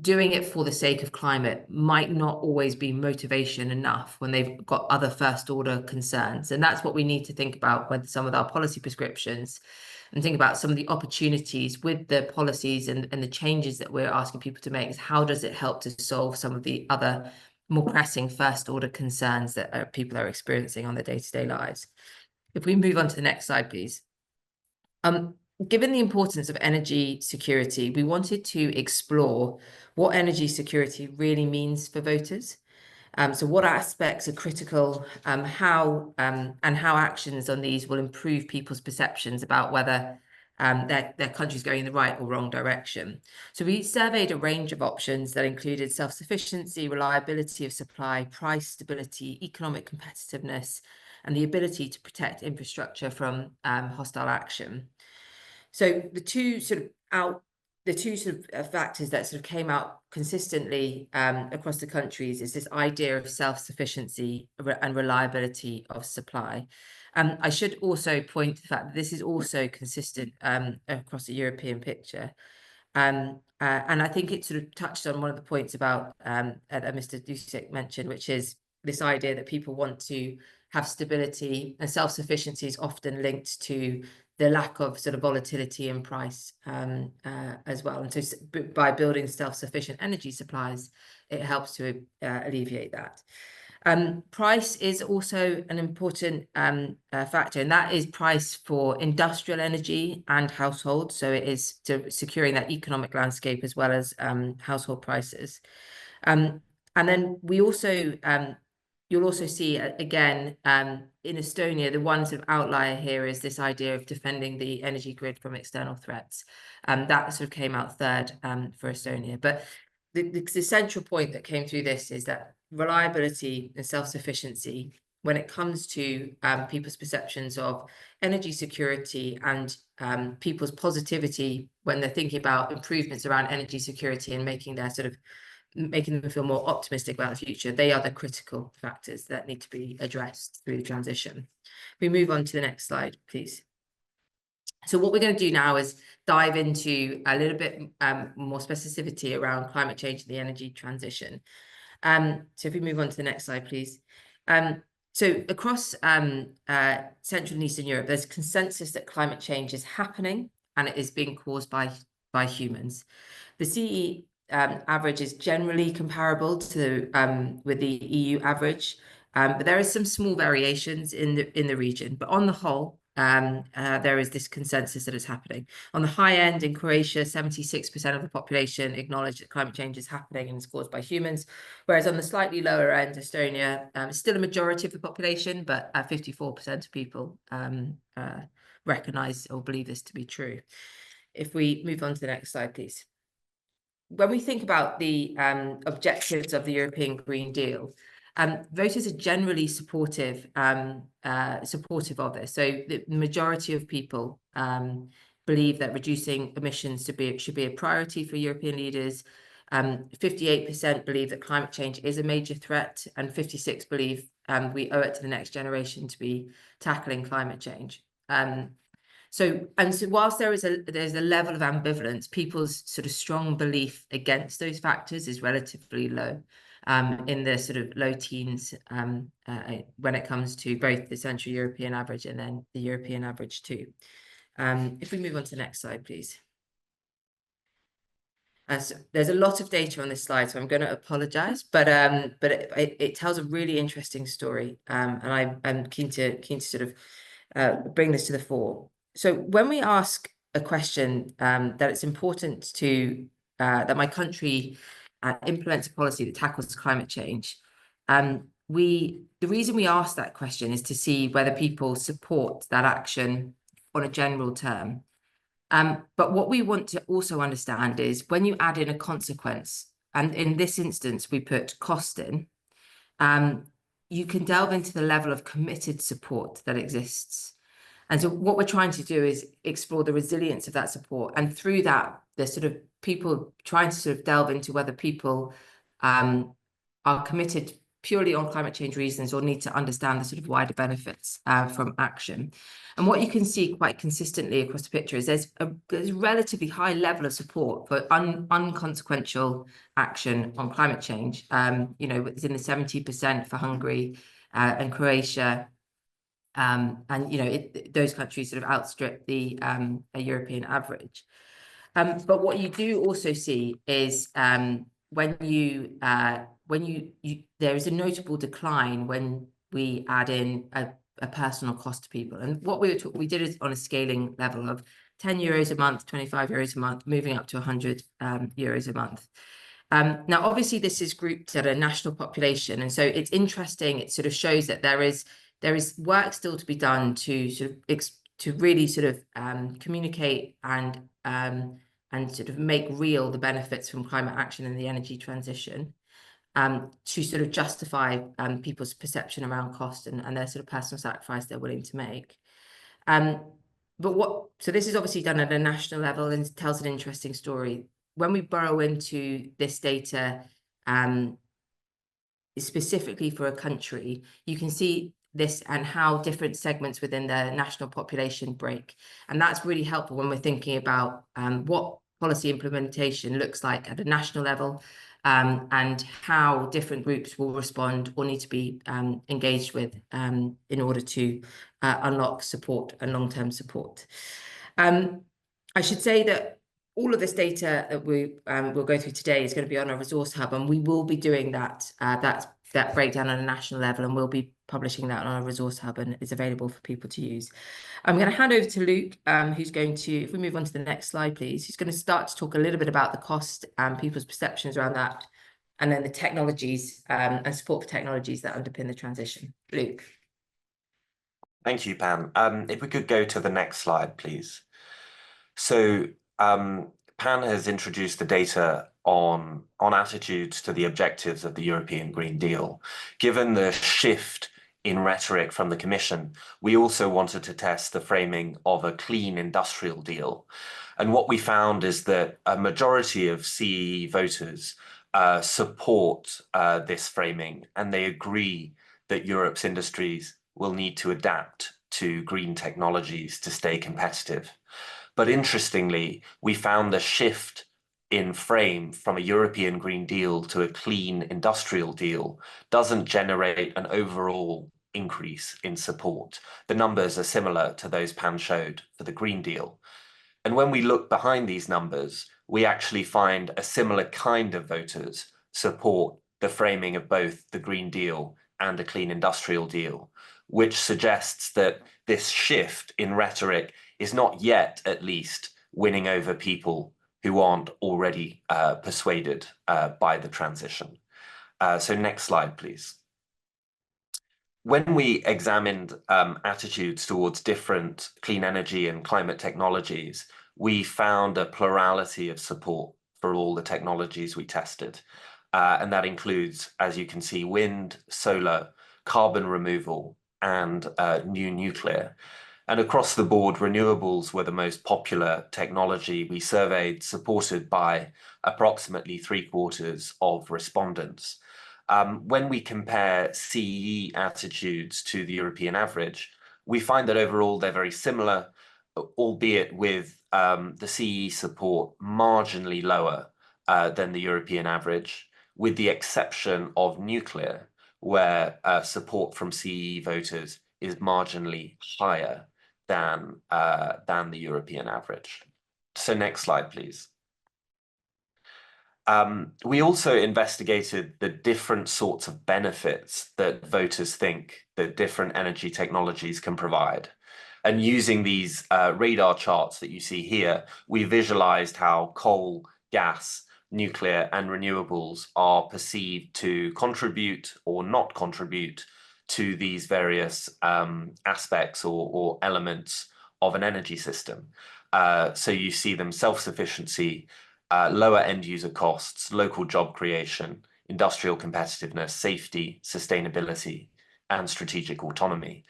doing it for the sake of climate might not always be motivation enough when they've got other first order concerns. And that's what we need to think about with some of our policy prescriptions, and think about some of the opportunities with the policies and the changes that we're asking people to make. Is how does it help to solve some of the other more pressing first order concerns that people are experiencing on their day-to-day lives. If we move on to the next slide, please. Given the importance of energy security, we wanted to explore what energy security really means for voters. So what aspects are critical, how actions on these will improve people's perceptions about whether their country's going in the right or wrong direction. So we surveyed a range of options that included self-sufficiency, reliability of supply, price stability, economic competitiveness, and the ability to protect infrastructure from hostile action. So the two sort of factors that sort of came out consistently across the countries is this idea of self-sufficiency and reliability of supply. I should also point to the fact that this is also consistent across the European picture. And I think it sort of touched on one of the points about that Mr. Dusic mentioned, which is this idea that people want to have stability, and self-sufficiency is often linked to the lack of sort of volatility in price as well. And so by building self-sufficient energy supplies, it helps to alleviate that. Price is also an important factor, and that is price for industrial energy and households. So it is securing that economic landscape as well as household prices. And then we also, you'll also see again in Estonia, the one sort of outlier here is this idea of defending the energy grid from external threats. That sort of came out third for Estonia. But the central point that came through this is that reliability and self-sufficiency, when it comes to people's perceptions of energy security and people's positivity when they're thinking about improvements around energy security and making them feel more optimistic about the future, they are the critical factors that need to be addressed through the transition. We move on to the next slide, please. So what we're going to do now is dive into a little bit more specificity around climate change and the energy transition. So if we move on to the next slide, please. So across Central and Eastern Europe, there's consensus that climate change is happening and it is being caused by humans. The CE average is generally comparable to with the EU average, but there is some small variations in the region. But on the whole, there is this consensus that is happening. On the high end in Croatia, 76% of the population acknowledge that climate change is happening and is caused by humans, whereas on the slightly lower end, Estonia, still a majority of the population, but 54% of people recognize or believe this to be true. If we move on to the next slide, please. When we think about the objectives of the European Green Deal, voters are generally supportive of this. So the majority of people believe that reducing emissions should be a priority for European leaders. 58% believe that climate change is a major threat, and 56% believe we owe it to the next generation to be tackling climate change. So whilst there's a level of ambivalence, people's sort of strong belief against those factors is relatively low, in the sort of low teens when it comes to both the Central European average and then the European average too. If we move on to the next slide, please. So there's a lot of data on this slide, so I'm going to apologize, but it tells a really interesting story, and I'm keen to sort of bring this to the fore. So when we ask a question that it's important to that my country implements a policy that tackles climate change, the reason we ask that question is to see whether people support that action on a general term. But what we want to also understand is when you add in a consequence, and in this instance we put cost in, you can delve into the level of committed support that exists. And so what we're trying to do is explore the resilience of that support. And through that, there's sort of people trying to sort of delve into whether people are committed purely on climate change reasons or need to understand the sort of wider benefits from action. And what you can see quite consistently across the picture is there's a relatively high level of support for unconsequential action on climate change. You know, it's in the 70% for Hungary and Croatia. And you know, those countries sort of outstrip the a European average. But what you do also see is when you there is a notable decline when we add in a personal cost to people. And what we did is on a scaling level of 10 euros a month, 25 euros a month, moving up to 100 euros a month. Now, obviously, this is grouped at a national population, and so it's interesting. It sort of shows that there is work still to be done to sort of to really sort of communicate and sort of make real the benefits from climate action and the energy transition, to sort of justify people's perception around cost and their sort of personal sacrifice they're willing to make. So this is obviously done at a national level and tells an interesting story. When we burrow into this data, specifically for a country, you can see this and how different segments within the national population break. And that's really helpful when we're thinking about what policy implementation looks like at a national level, and how different groups will respond or need to be engaged with in order to unlock support and long-term support. I should say that all of this data that we will go through today is going to be on our resource hub, and we will be doing that breakdown on a national level, and we'll be publishing that on our resource hub, and it's available for people to use. I'm going to hand over to Luke, who's going to, if we move on to the next slide, please, he's going to start to talk a little bit about the cost and people's perceptions around that, and then the technologies and support for technologies that underpin the transition. Luke. Thank you, Pam. If we could go to the next slide, please. So Pan has introduced the data on attitudes to the objectives of the European Green Deal. Given the shift in rhetoric from the Commission, we also wanted to test the framing of a clean industrial deal. And what we found is that a majority of CEE voters support this framing, and they agree that Europe's industries will need to adapt to green technologies to stay competitive. But interestingly, we found the shift in frame from a European Green Deal to a clean industrial deal doesn't generate an overall increase in support. The numbers are similar to those Pan showed for the Green Deal. And when we look behind these numbers, we actually find a similar kind of voters support the framing of both the Green Deal and a clean industrial deal, which suggests that this shift in rhetoric is not yet, at least, winning over people who aren't already persuaded by the transition. So next slide, please. When we examined attitudes towards different clean energy and climate technologies, we found a plurality of support for all the technologies we tested. And that includes, as you can see, wind, solar, carbon removal, and new nuclear. And across the board, renewables were the most popular technology we surveyed, supported by approximately 3/4 of respondents. When we compare CEE attitudes to the European average, we find that overall they're very similar, albeit with the CEE support marginally lower than the European average, with the exception of nuclear, where support from CEE voters is marginally higher than the European average. So next slide, please. We also investigated the different sorts of benefits that voters think that different energy technologies can provide. And using these radar charts that you see here, we visualized how coal, gas, nuclear, and renewables are perceived to contribute or not contribute to these various aspects or elements of an energy system. So you see them self-sufficiency, lower end user costs, local job creation, industrial competitiveness, safety, sustainability, and strategic autonomy.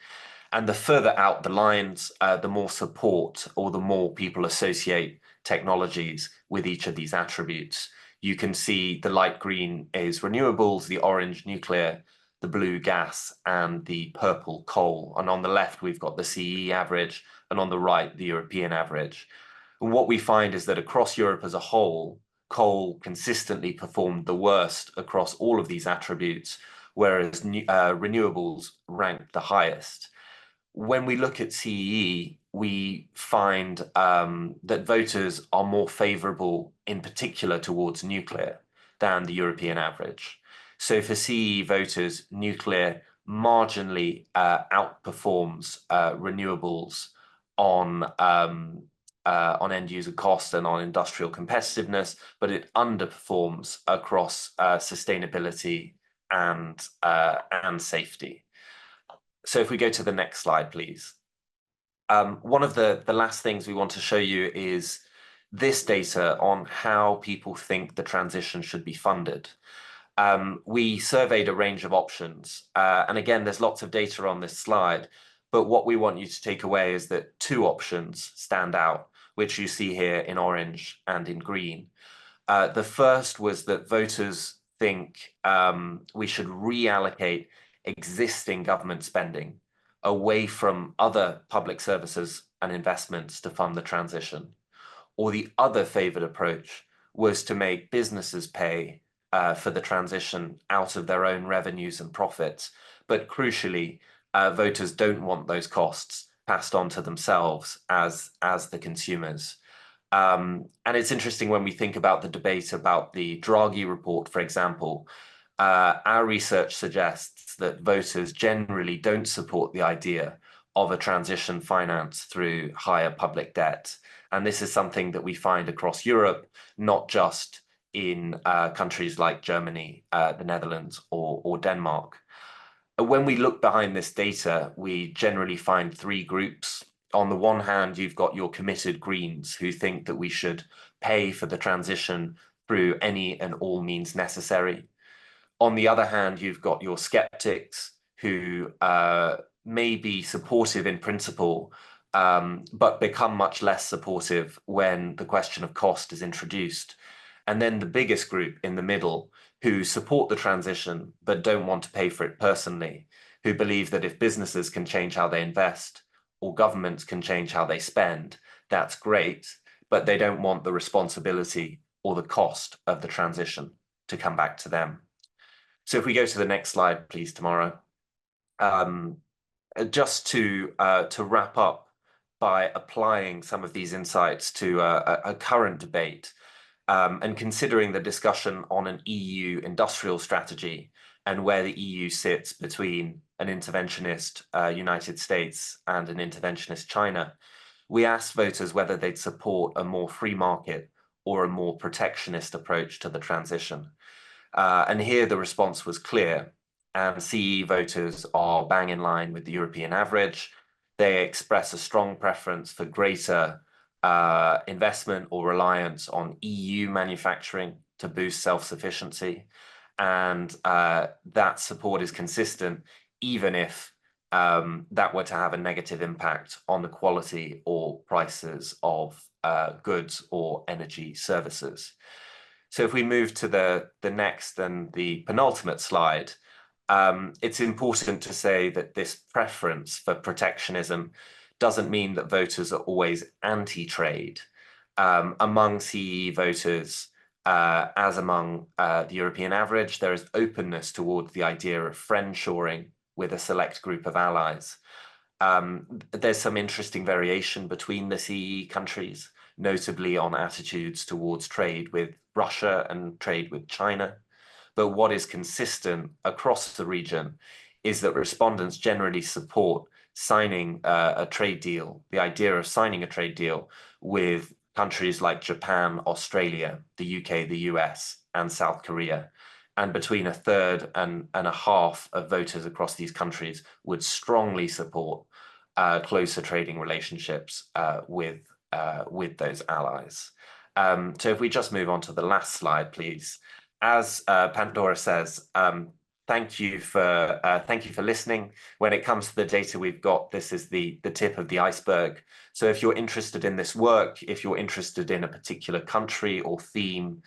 And the further out the lines, the more support or the more people associate technologies with each of these attributes. You can see the light green is renewables, the orange nuclear, the blue gas, and the purple coal. And on the left, we've got the CEE average, and on the right, the European average. And what we find is that across Europe as a whole, coal consistently performed the worst across all of these attributes, whereas renewables ranked the highest. When we look at CEE, we find that voters are more favourable, in particular, towards nuclear than the European average. So for CEE voters, nuclear marginally outperforms renewables on end user cost and on industrial competitiveness, but it underperforms across sustainability and safety. So if we go to the next slide, please. One of the last things we want to show you is this data on how people think the transition should be funded. We surveyed a range of options, and again, there's lots of data on this slide, but what we want you to take away is that two options stand out, which you see here in orange and in green. The first was that voters think we should reallocate existing government spending away from other public services and investments to fund the transition. Or the other favoured approach was to make businesses pay for the transition out of their own revenues and profits. But crucially, voters don't want those costs passed on to themselves as the consumers. And it's interesting when we think about the debate about the Draghi report, for example, our research suggests that voters generally don't support the idea of a transition financed through higher public debt. And this is something that we find across Europe, not just in countries like Germany, the Netherlands, or Denmark. When we look behind this data, we generally find three groups. On the one hand, you've got your committed Greens who think that we should pay for the transition through any and all means necessary. On the other hand, you've got your skeptics who may be supportive in principle, but become much less supportive when the question of cost is introduced. And then the biggest group in the middle who support the transition, but don't want to pay for it personally, who believe that if businesses can change how they invest or governments can change how they spend, that's great, but they don't want the responsibility or the cost of the transition to come back to them. So if we go to the next slide, please, Tamara. Just to wrap up by applying some of these insights to a current debate and considering the discussion on an EU industrial strategy and where the EU sits between an interventionist United States and an interventionist China, we asked voters whether they'd support a more free market or a more protectionist approach to the transition. And here the response was clear, and CEE voters are bang in line with the European average. They express a strong preference for greater investment or reliance on EU manufacturing to boost self-sufficiency. And that support is consistent, even if that were to have a negative impact on the quality or prices of goods or energy services. So if we move to the next and the penultimate slide, it's important to say that this preference for protectionism doesn't mean that voters are always anti-trade. Among CEE voters, as among the European average, there is openness towards the idea of friendshoring with a select group of allies. There's some interesting variation between the CEE countries, notably on attitudes towards trade with Russia and trade with China. But what is consistent across the region is that respondents generally support signing a trade deal, the idea of signing a trade deal with countries like Japan, Australia, the UK, the US, and South Korea. And between a third and a half of voters across these countries would strongly support closer trading relationships with those allies. So if we just move on to the last slide, please. As Pandora says, thank you for listening. When it comes to the data we've got, this is the tip of the iceberg. So if you're interested in this work, if you're interested in a particular country or theme,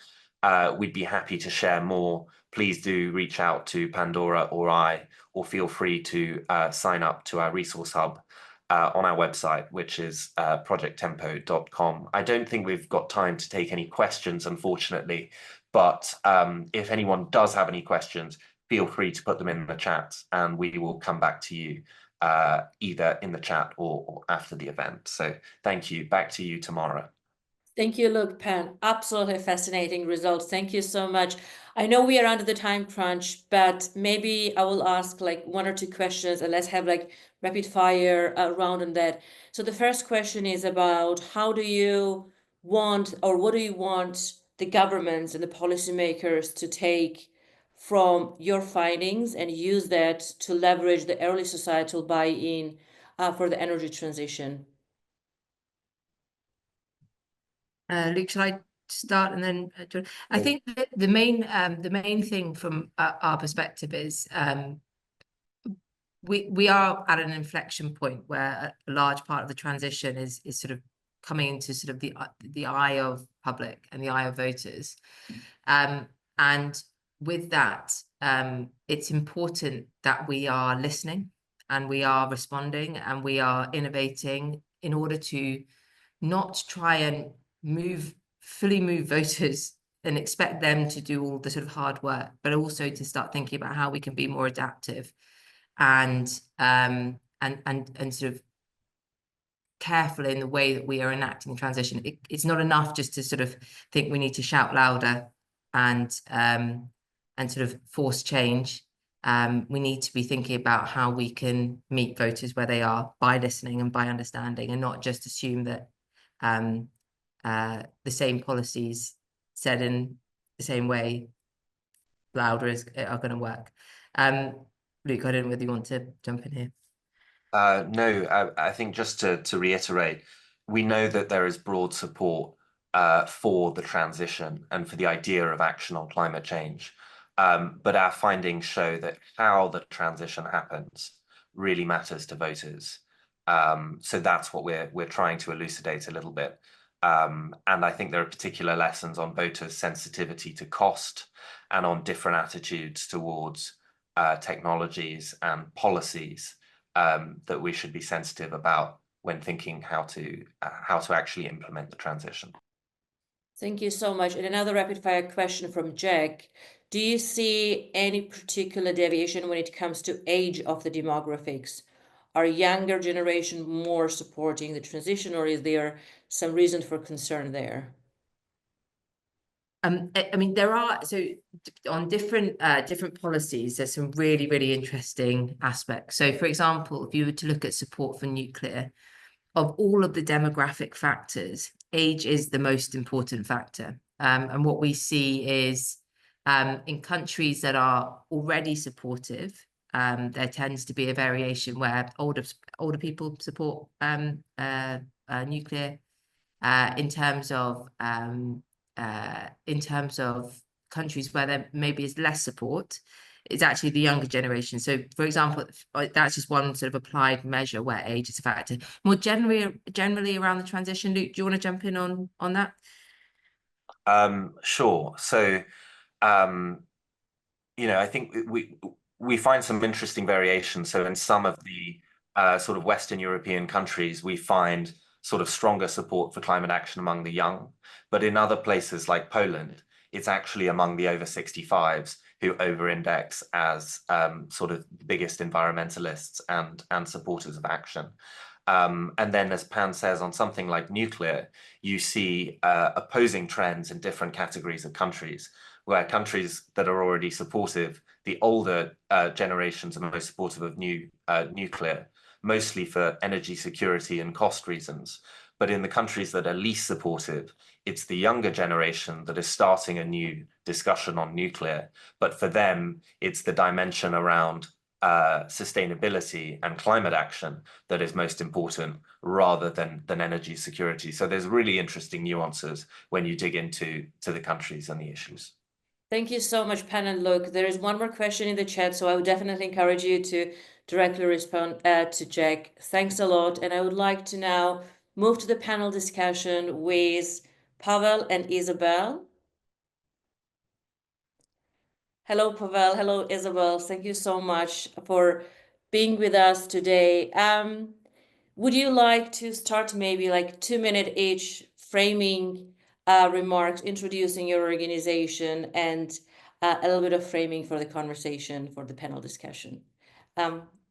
we'd be happy to share more. Please do reach out to Pandora or I, or feel free to sign up to our resource hub on our website, which is projecttempo.com. I don't think we've got time to take any questions, unfortunately, but if anyone does have any questions, feel free to put them in the chat and we will come back to you either in the chat or after the event. So thank you. Back to you, Tamara. Thank you, Luke, Pan. Absolutely fascinating results. Thank you so much. I know we are under the time crunch, but maybe I will ask like 1 or 2 questions and let's have like rapid fire round on that. So the first question is about how do you want, or what do you want the governments and the policymakers to take from your findings and use that to leverage the early societal buy-in for the energy transition? Luke, shall I start and then I think the main thing from our perspective is we are at an inflection point where a large part of the transition is sort of coming into sort of the eye of public and the eye of voters, and with that, it's important that we are listening and we are responding and we are innovating in order to not try and fully move voters and expect them to do all the sort of hard work, but also to start thinking about how we can be more adaptive and sort of careful in the way that we are enacting the transition. It's not enough just to sort of think we need to shout louder and sort of force change. We need to be thinking about how we can meet voters where they are by listening and by understanding, and not just assume that the same policies said in the same way louder are going to work. Luke, I don't know whether you want to jump in here. No, I think just to reiterate, we know that there is broad support for the transition and for the idea of action on climate change. But our findings show that how the transition happens really matters to voters. So that's what we're trying to elucidate a little bit. And I think there are particular lessons on voters' sensitivity to cost and on different attitudes towards technologies and policies that we should be sensitive about when thinking how to actually implement the transition. Thank you so much. And another rapid fire question from Jack. Do you see any particular deviation when it comes to age of the demographics? Are younger generation more supporting the transition, or is there some reason for concern there? I mean, there are, so on different policies, there's some really interesting aspects. So for example, if you were to look at support for nuclear, of all of the demographic factors, age is the most important factor. And what we see is in countries that are already supportive, there tends to be a variation where older people support nuclear. In terms of countries where there maybe is less support, it's actually the younger generation. So, for example, that's just one sort of applied measure where age is a factor. More generally around the transition, Luke, do you want to jump in on that? Sure. So, I think we find some interesting variations. So in some of the sort of Western European countries, we find sort of stronger support for climate action among the young. But in other places like Poland, it's actually among the over 65s who over-index as sort of the biggest environmentalists and supporters of action. And then, as Pan says, on something like nuclear, you see opposing trends in different categories of countries, where countries that are already supportive, the older generations are most supportive of nuclear, mostly for energy security and cost reasons. But in the countries that are least supportive, it's the younger generation that is starting a new discussion on nuclear. But for them, it's the dimension around sustainability and climate action that is most important rather than energy security. So there's really interesting nuances when you dig into the countries and the issues. Thank you so much, Pan and Luke. There is one more question in the chat, so I would definitely encourage you to directly respond to Jack. Thanks a lot. And I would like to now move to the panel discussion with Pavel and Isabel. Hello, Pavel. Hello, Isabel. Thank you so much for being with us today. Would you like to start maybe like 2-minute each framing remarks, introducing your organization, and a little bit of framing for the conversation for the panel discussion?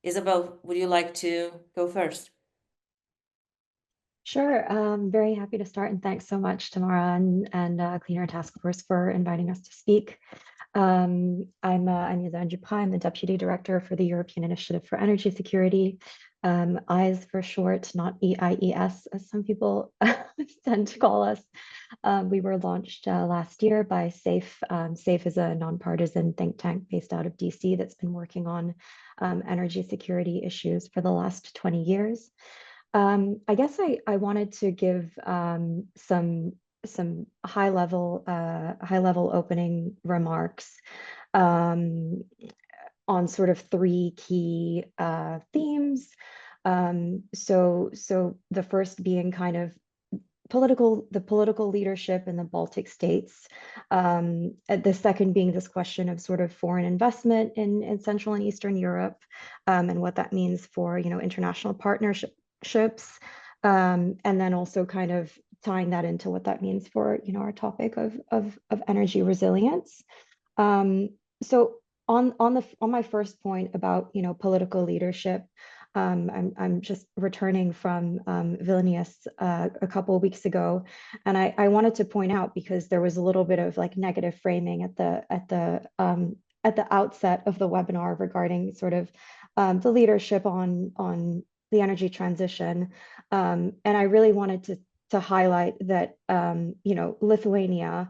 Isabel, would you like to go first? Sure, very happy to start, and thanks so much, Tamara and Clean Air Task Force for inviting us to speak. I'm Isabel Jupai. I'm the Deputy Director for the European Initiative for Energy Security, EISE for short, not EIES, as some people tend to call us. We were launched last year by SAFE. SAFE is a nonpartisan think tank based out of DC that's been working on energy security issues for the last 20 years. I guess I wanted to give some high level opening remarks on sort of 3 key themes. So the first being kind of the political leadership in the Baltic states. The second being this question of sort of foreign investment in Central and Eastern Europe, and what that means for international partnerships. And then also kind of tying that into what that means for our topic of energy resilience. So on my first point about political leadership, I'm just returning from Vilnius a couple of weeks ago, and I wanted to point out, because there was a little bit of like negative framing at the outset of the webinar regarding sort of the leadership on the energy transition, and I really wanted to highlight that Lithuania's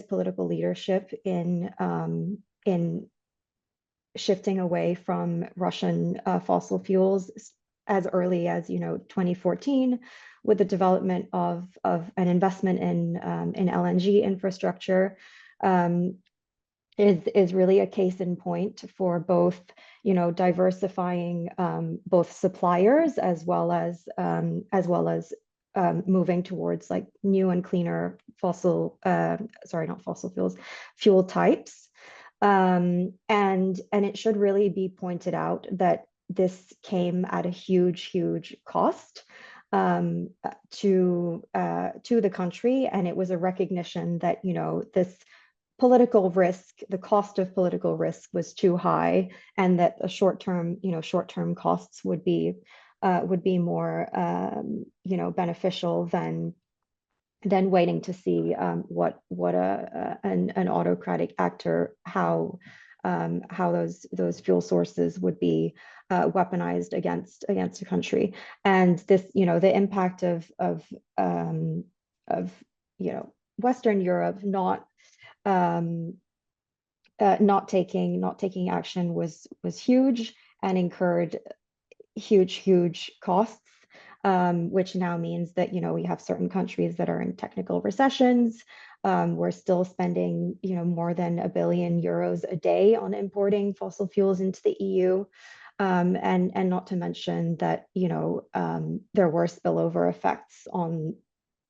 political leadership in shifting away from Russian fossil fuels as early as 2014, with the development of an investment in LNG infrastructure, is really a case in point for both diversifying both suppliers as well as moving towards like new and cleaner fuel types. And it should really be pointed out that this came at a huge cost to the country, and it was a recognition that this political risk, the cost of political risk was too high, and that a short-term costs would be more beneficial than waiting to see what an autocratic actor, how those fuel sources would be weaponized against a country. And this, the impact of Western Europe not taking action was huge, and incurred huge costs, which now means that we have certain countries that are in technical recessions. We're still spending more than €1 billion a day on importing fossil fuels into the EU, and not to mention that there were spillover effects on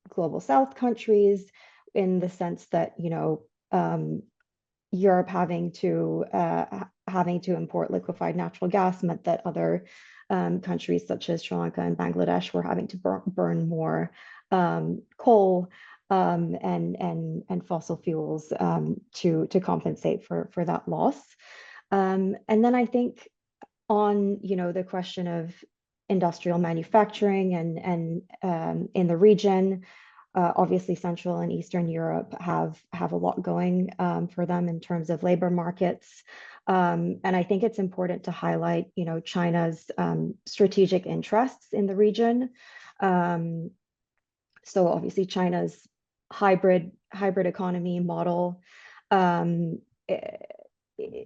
global South countries, in the sense that Europe having to import liquefied natural gas meant that other countries such as Sri Lanka and Bangladesh were having to burn more coal and fossil fuels to compensate for that loss. And then I think on the question of industrial manufacturing and in the region, obviously Central and Eastern Europe have a lot going for them in terms of labor markets. And I think it's important to highlight, China's strategic interests in the region. So obviously China's hybrid economy model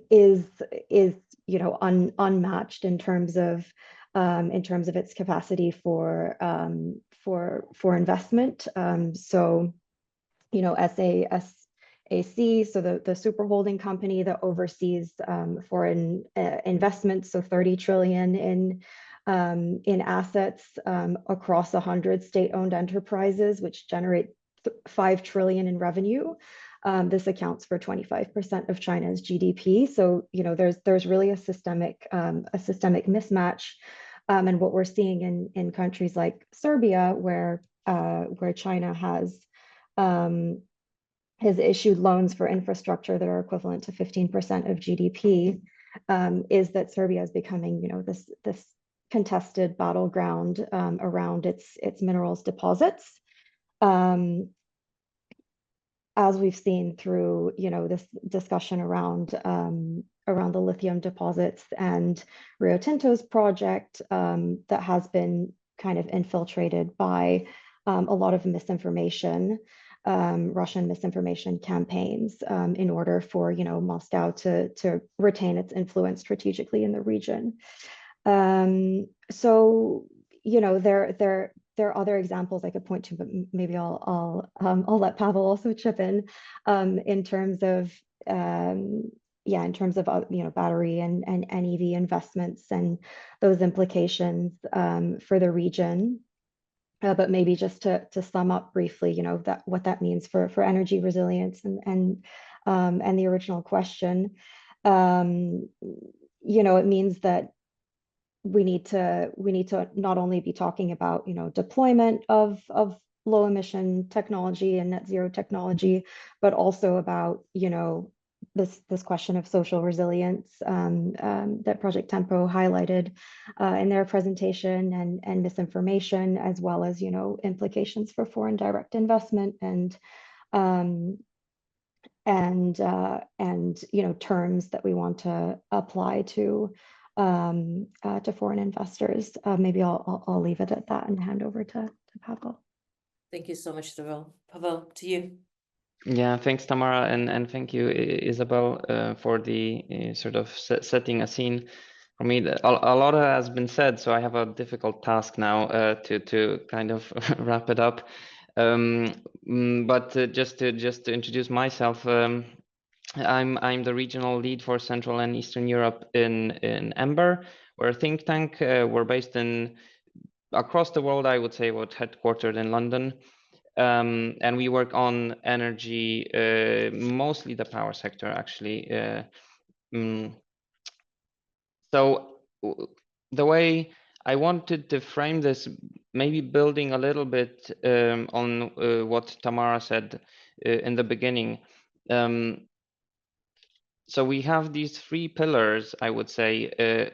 is unmatched in terms of its capacity for investment. So SAC, so the super holding company that oversees foreign investments, so 30 trillion in assets across 100 state-owned enterprises, which generate 5 trillion in revenue. This accounts for 25% of China's GDP. So there's really a systemic mismatch. And what we're seeing in countries like Serbia, where China has issued loans for infrastructure that are equivalent to 15% of GDP, is that Serbia is becoming, this contested battleground around its minerals deposits. As we've seen through, this discussion around the lithium deposits and Rio Tinto's project that has been kind of infiltrated by a lot of misinformation, Russian misinformation campaigns in order for, Moscow to retain its influence strategically in the region. So, there are other examples I could point to, but maybe I'll let Pavel also chip in terms of battery and EV investments and those implications for the region. But maybe just to sum up briefly, what that means for energy resilience and the original question, it means that we need to not only be talking about deployment of low emission technology and net zero technology, but also about this question of social resilience that Project Tempo highlighted in their presentation, and misinformation, as well as implications for foreign direct investment and terms that we want to apply to foreign investors. Maybe I'll leave it at that and hand over to Pavel. Thank you so much, Isabel. Pavel, to you. Yeah, thanks, Tamara, and thank you, Isabel, for the sort of setting a scene. For me, a lot has been said, so I have a difficult task now to kind of wrap it up. But just to introduce myself, I'm the regional lead for Central and Eastern Europe in EMBER. We're a think tank. We're based across the world, I would say, we're headquartered in London. And we work on energy, mostly the power sector, actually. So the way I wanted to frame this, maybe building a little bit on what Tamara said in the beginning. So we have these three pillars, I would say: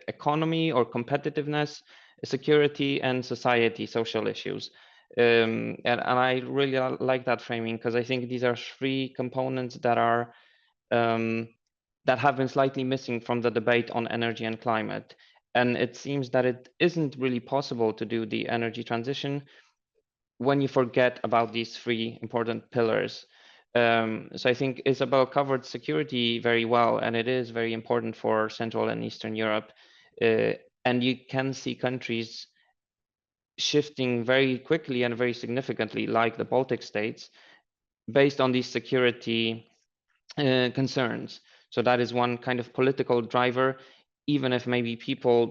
economy or competitiveness, security, and society, social issues. And I really like that framing, because I think these are three components that are that have been slightly missing from the debate on energy and climate. And it seems that it isn't really possible to do the energy transition when you forget about these three important pillars. So I think Isabel covered security very well, and it is very important for Central and Eastern Europe. And you can see countries shifting very quickly and very significantly, like the Baltic states, based on these security concerns. So that is one kind of political driver, even if maybe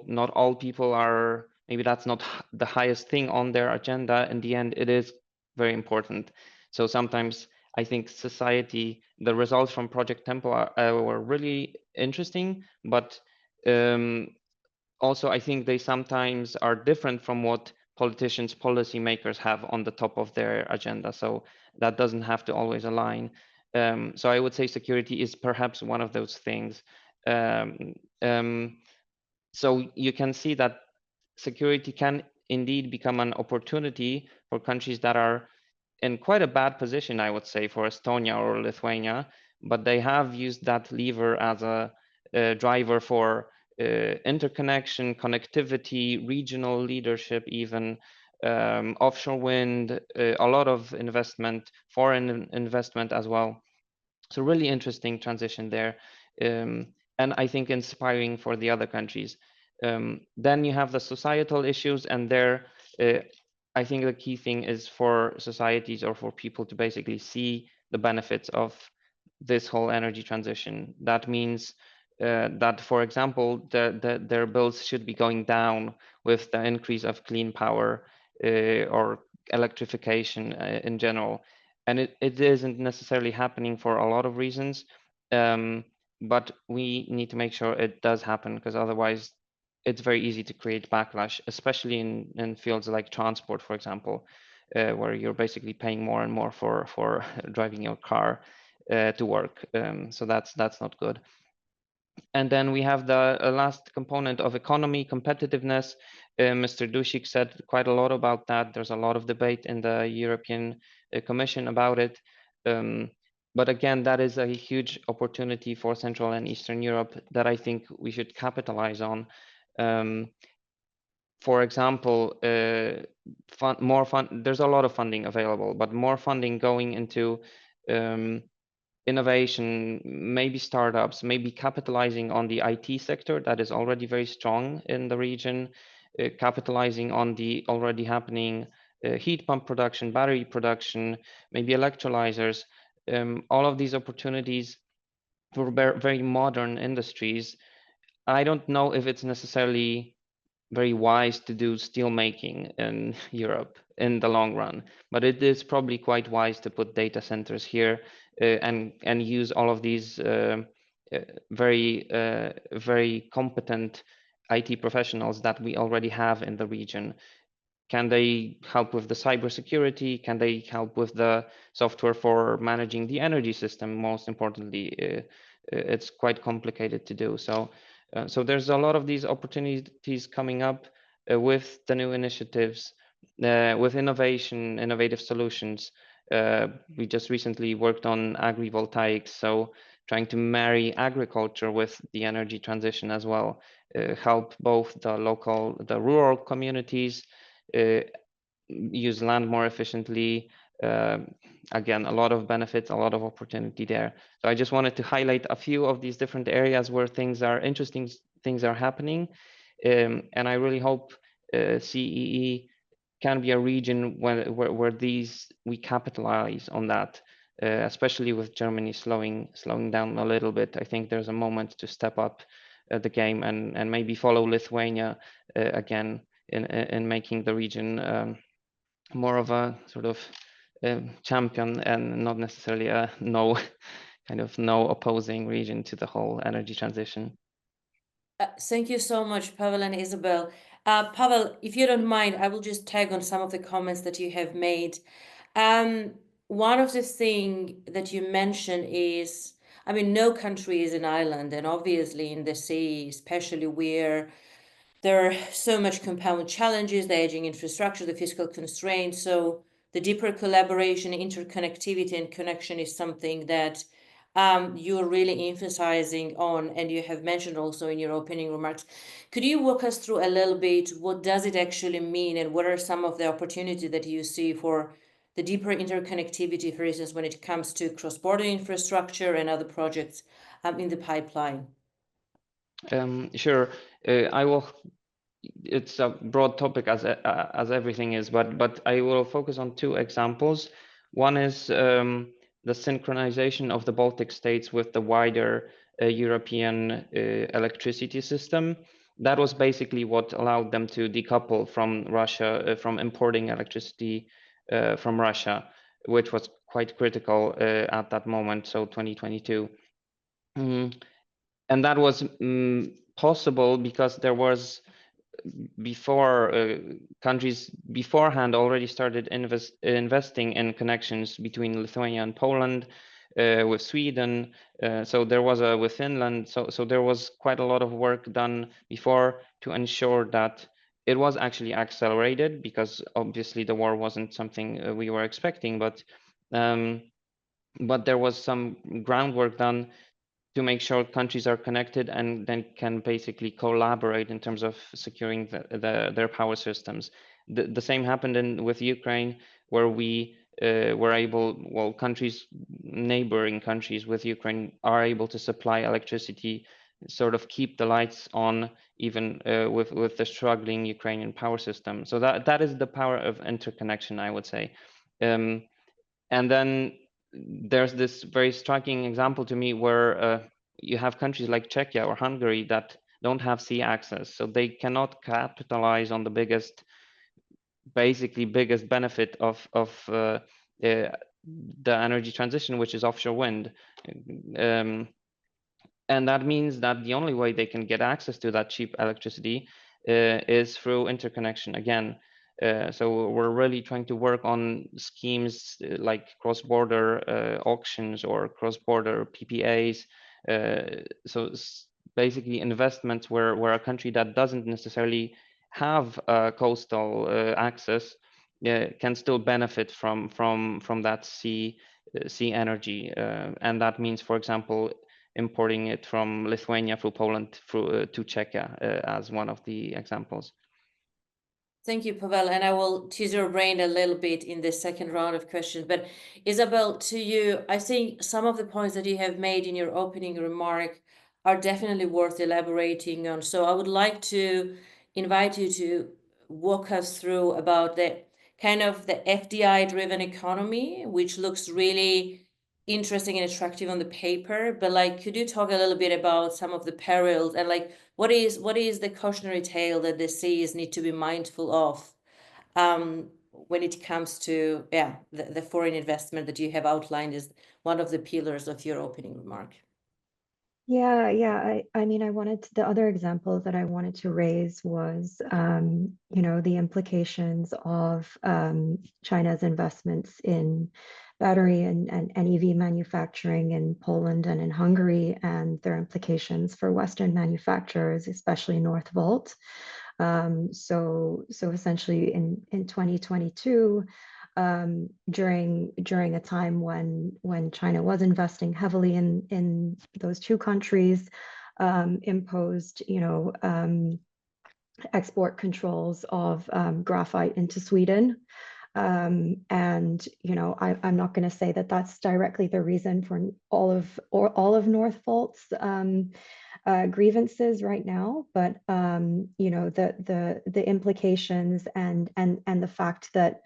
not all people are, maybe that's not the highest thing on their agenda. In the end, it is very important. So sometimes I think the results from Project Tempo were really interesting, but also I think they sometimes are different from what politicians, policymakers have on the top of their agenda. So that doesn't have to always align. So I would say security is perhaps one of those things. So you can see that security can indeed become an opportunity for countries that are in quite a bad position, I would say, for Estonia or Lithuania, but they have used that lever as a driver for interconnection, connectivity, regional leadership, even offshore wind, a lot of investment, foreign investment as well. So really interesting transition there. And I think inspiring for the other countries. Then you have the societal issues, and there, I think the key thing is for societies or for people to basically see the benefits of this whole energy transition. That means that, for example, their bills should be going down with the increase of clean power or electrification in general. And it isn't necessarily happening for a lot of reasons, but we need to make sure it does happen, because otherwise it's very easy to create backlash, especially in fields like transport, for example, where you're basically paying more and more for driving your car to work. So that's not good. And then we have the last component of economy, competitiveness. Mr. Dušik said quite a lot about that. There's a lot of debate in the European Commission about it. But again, that is a huge opportunity for Central and Eastern Europe that I think we should capitalize on. For example, there's a lot of funding available, but more funding going into innovation, maybe startups, maybe capitalizing on the IT sector that is already very strong in the region, capitalizing on the already happening heat pump production, battery production, maybe electrolyzers, all of these opportunities for very modern industries. I don't know if it's necessarily very wise to do steel making in Europe in the long run, but it is probably quite wise to put data centers here and use all of these very competent IT professionals that we already have in the region. Can they help with the cybersecurity? Can they help with the software for managing the energy system? Most importantly, it's quite complicated to do. So there's a lot of these opportunities coming up with the new initiatives, with innovative solutions. We just recently worked on agrivoltaics, so trying to marry agriculture with the energy transition as well, help both the rural communities use land more efficiently. Again, a lot of benefits, a lot of opportunity there. So I just wanted to highlight a few of these different areas where interesting things are happening. And I really hope CEE can be a region where we capitalize on that, especially with Germany slowing down a little bit. I think there's a moment to step up the game and maybe follow Lithuania again in making the region more of a sort of champion and not necessarily a no opposing region to the whole energy transition. Thank you so much, Pavel and Isabel. Pavel, if you don't mind, I will just tag on some of the comments that you have made. One of the things that you mentioned is, I mean, no country is an island, and obviously in the sea, especially where there are so much compound challenges, the aging infrastructure, the fiscal constraints. So the deeper collaboration, interconnectivity, and connection is something that you're really emphasizing on, and you have mentioned also in your opening remarks. Could you walk us through a little bit, what does it actually mean, and what are some of the opportunities that you see for the deeper interconnectivity, for instance, when it comes to cross-border infrastructure and other projects in the pipeline? Sure, I will. It's a broad topic as everything is, but I will focus on two examples. One is the synchronization of the Baltic states with the wider European electricity system. That was basically what allowed them to decouple from Russia, from importing electricity from Russia, which was quite critical at that moment, so 2022. And that was possible because there was countries beforehand already started investing in connections between Lithuania and Poland, with Sweden. So there was with Finland. So there was quite a lot of work done before to ensure that it was actually accelerated, because obviously the war wasn't something we were expecting, but there was some groundwork done to make sure countries are connected and then can basically collaborate in terms of securing their power systems. The same happened with Ukraine, where we were able, well, neighboring countries with Ukraine are able to supply electricity, sort of keep the lights on, even with the struggling Ukrainian power system. So that is the power of interconnection, I would say. And then there's this very striking example to me where you have countries like Czechia or Hungary that don't have sea access, so they cannot capitalize on the biggest benefit of the energy transition, which is offshore wind. And that means that the only way they can get access to that cheap electricity is through interconnection again. So we're really trying to work on schemes like cross-border auctions or cross-border PPAs. So basically investments where a country that doesn't necessarily have coastal access can still benefit from that sea energy. And that means, for example, importing it from Lithuania through Poland through to Czechia as one of the examples. Thank you, Pavel. And I will tease your brain a little bit in the second round of questions. But Isabel, to you, I think some of the points that you have made in your opening remark are definitely worth elaborating on. So I would like to invite you to walk us through about the kind of the FDI-driven economy, which looks really interesting and attractive on the paper. But like, could you talk a little bit about some of the perils and like, what is the cautionary tale that the CEEs need to be mindful of when it comes to the foreign investment that you have outlined as one of the pillars of your opening remark? Yeah. I mean, the other example that I wanted to raise was, the implications of China's investments in battery and EV manufacturing in Poland and in Hungary, and their implications for Western manufacturers, especially Northvolt. So essentially in 2022, during a time when China was investing heavily in those two countries, imposed export controls of graphite into Sweden. And I'm not going to say that that's directly the reason for all of Northvolt's grievances right now, but the implications and the fact that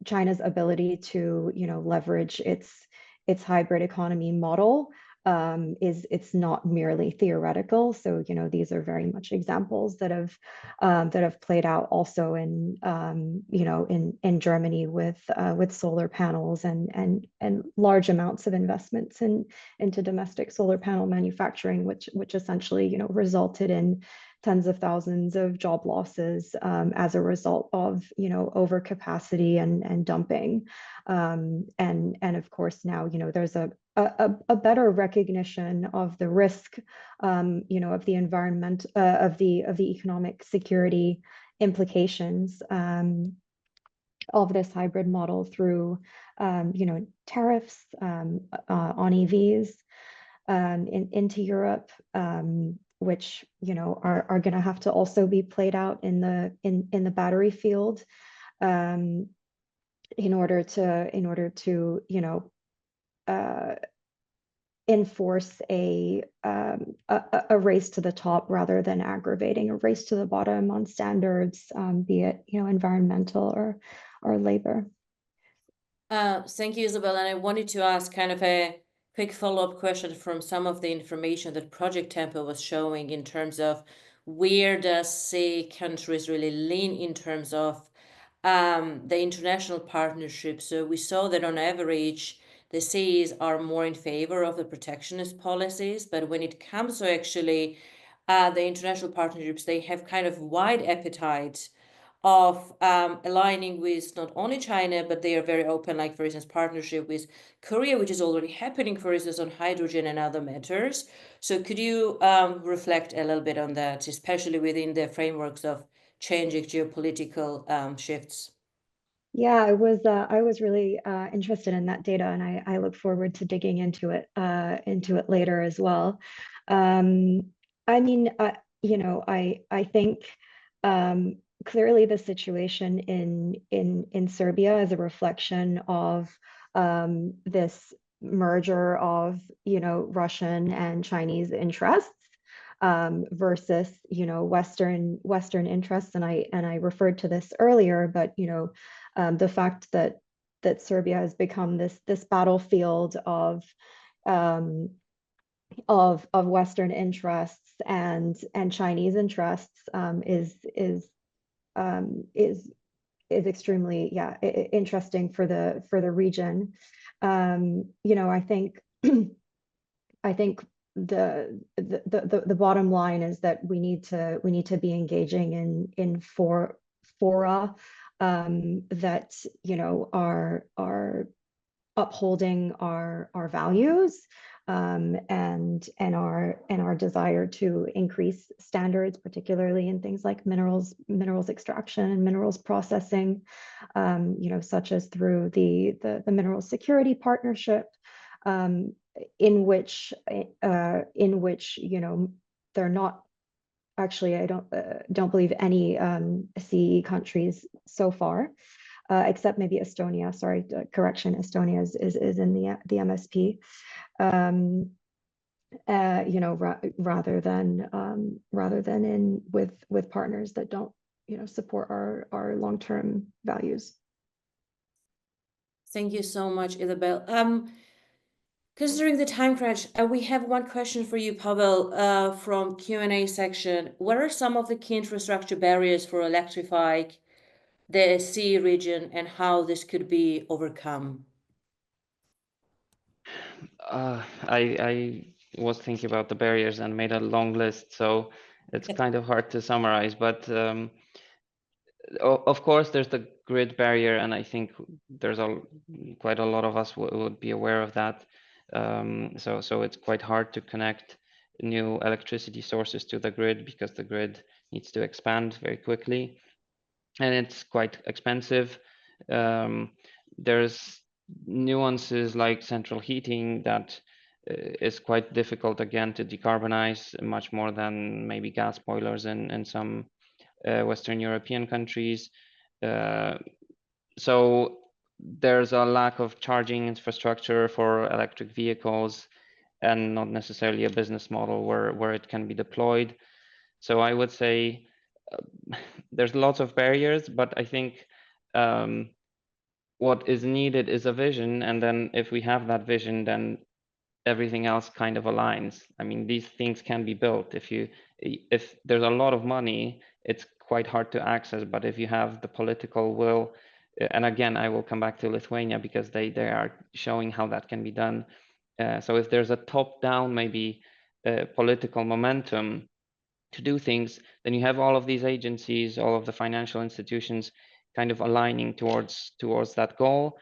China's ability to leverage its hybrid economy model it's not merely theoretical. So these are very much examples that have played out also in in Germany with solar panels and large amounts of investments into domestic solar panel manufacturing, which essentially resulted in tens of thousands of job losses as a result of overcapacity and dumping, and of course now there's a better recognition of the risk, of the environment, of the economic security implications of this hybrid model through, tariffs on EVs into Europe, which are going to have to also be played out in the battery field, in order to enforce a race to the top rather than aggravating a race to the bottom on standards, be it environmental or labor. Thank you, Isabel. And I wanted to ask kind of a quick follow-up question from some of the information that Project Tempo was showing in terms of where does CEE countries really lean in terms of the international partnership. So we saw that on average, the CEEs are more in favor of the protectionist policies, but when it comes to actually the international partnerships, they have kind of wide appetite of aligning with not only China, but they are very open, like for instance, partnership with Korea, which is already happening, for instance, on hydrogen and other matters. So could you reflect a little bit on that, especially within the frameworks of changing geopolitical shifts? Yeah, I was really interested in that data, and I look forward to digging into it later as well. I mean, I think clearly the situation in Serbia is a reflection of this merger of Russian and Chinese interests versus Western interests, and I referred to this earlier, but the fact that Serbia has become this battlefield of Western interests and Chinese interests is extremely interesting for the region. I think the bottom line is that we need to be engaging in fora that are upholding our values and our desire to increase standards, particularly in things like minerals extraction and minerals processing, such as through the Mineral Security Partnership, in which they're not actually, I don't believe any CE countries so far, except maybe Estonia. Sorry, correction, Estonia is in the MSP. Rather than in with partners that don't support our long-term values. Thank you so much, Isabel. Considering the time crunch, we have one question for you, Pavel, from Q&A section. What are some of the key infrastructure barriers for electrifying the CE region, and how this could be overcome? I was thinking about the barriers and made a long list, so it's kind of hard to summarize, but of course there's the grid barrier, and I think there's quite a lot of us would be aware of that. So it's quite hard to connect new electricity sources to the grid because the grid needs to expand very quickly, and it's quite expensive. There's nuances like central heating that is quite difficult again to decarbonize, much more than maybe gas boilers in some Western European countries. So there's a lack of charging infrastructure for electric vehicles, and not necessarily a business model where it can be deployed. So I would say there's lots of barriers, but I think what is needed is a vision, and then if we have that vision, then everything else kind of aligns. I mean, these things can be built. If there's a lot of money, it's quite hard to access, but if you have the political will, and again, I will come back to Lithuania because they are showing how that can be done. So if there's a top-down maybe political momentum to do things, then you have all of these agencies, all of the financial institutions kind of aligning towards that goal.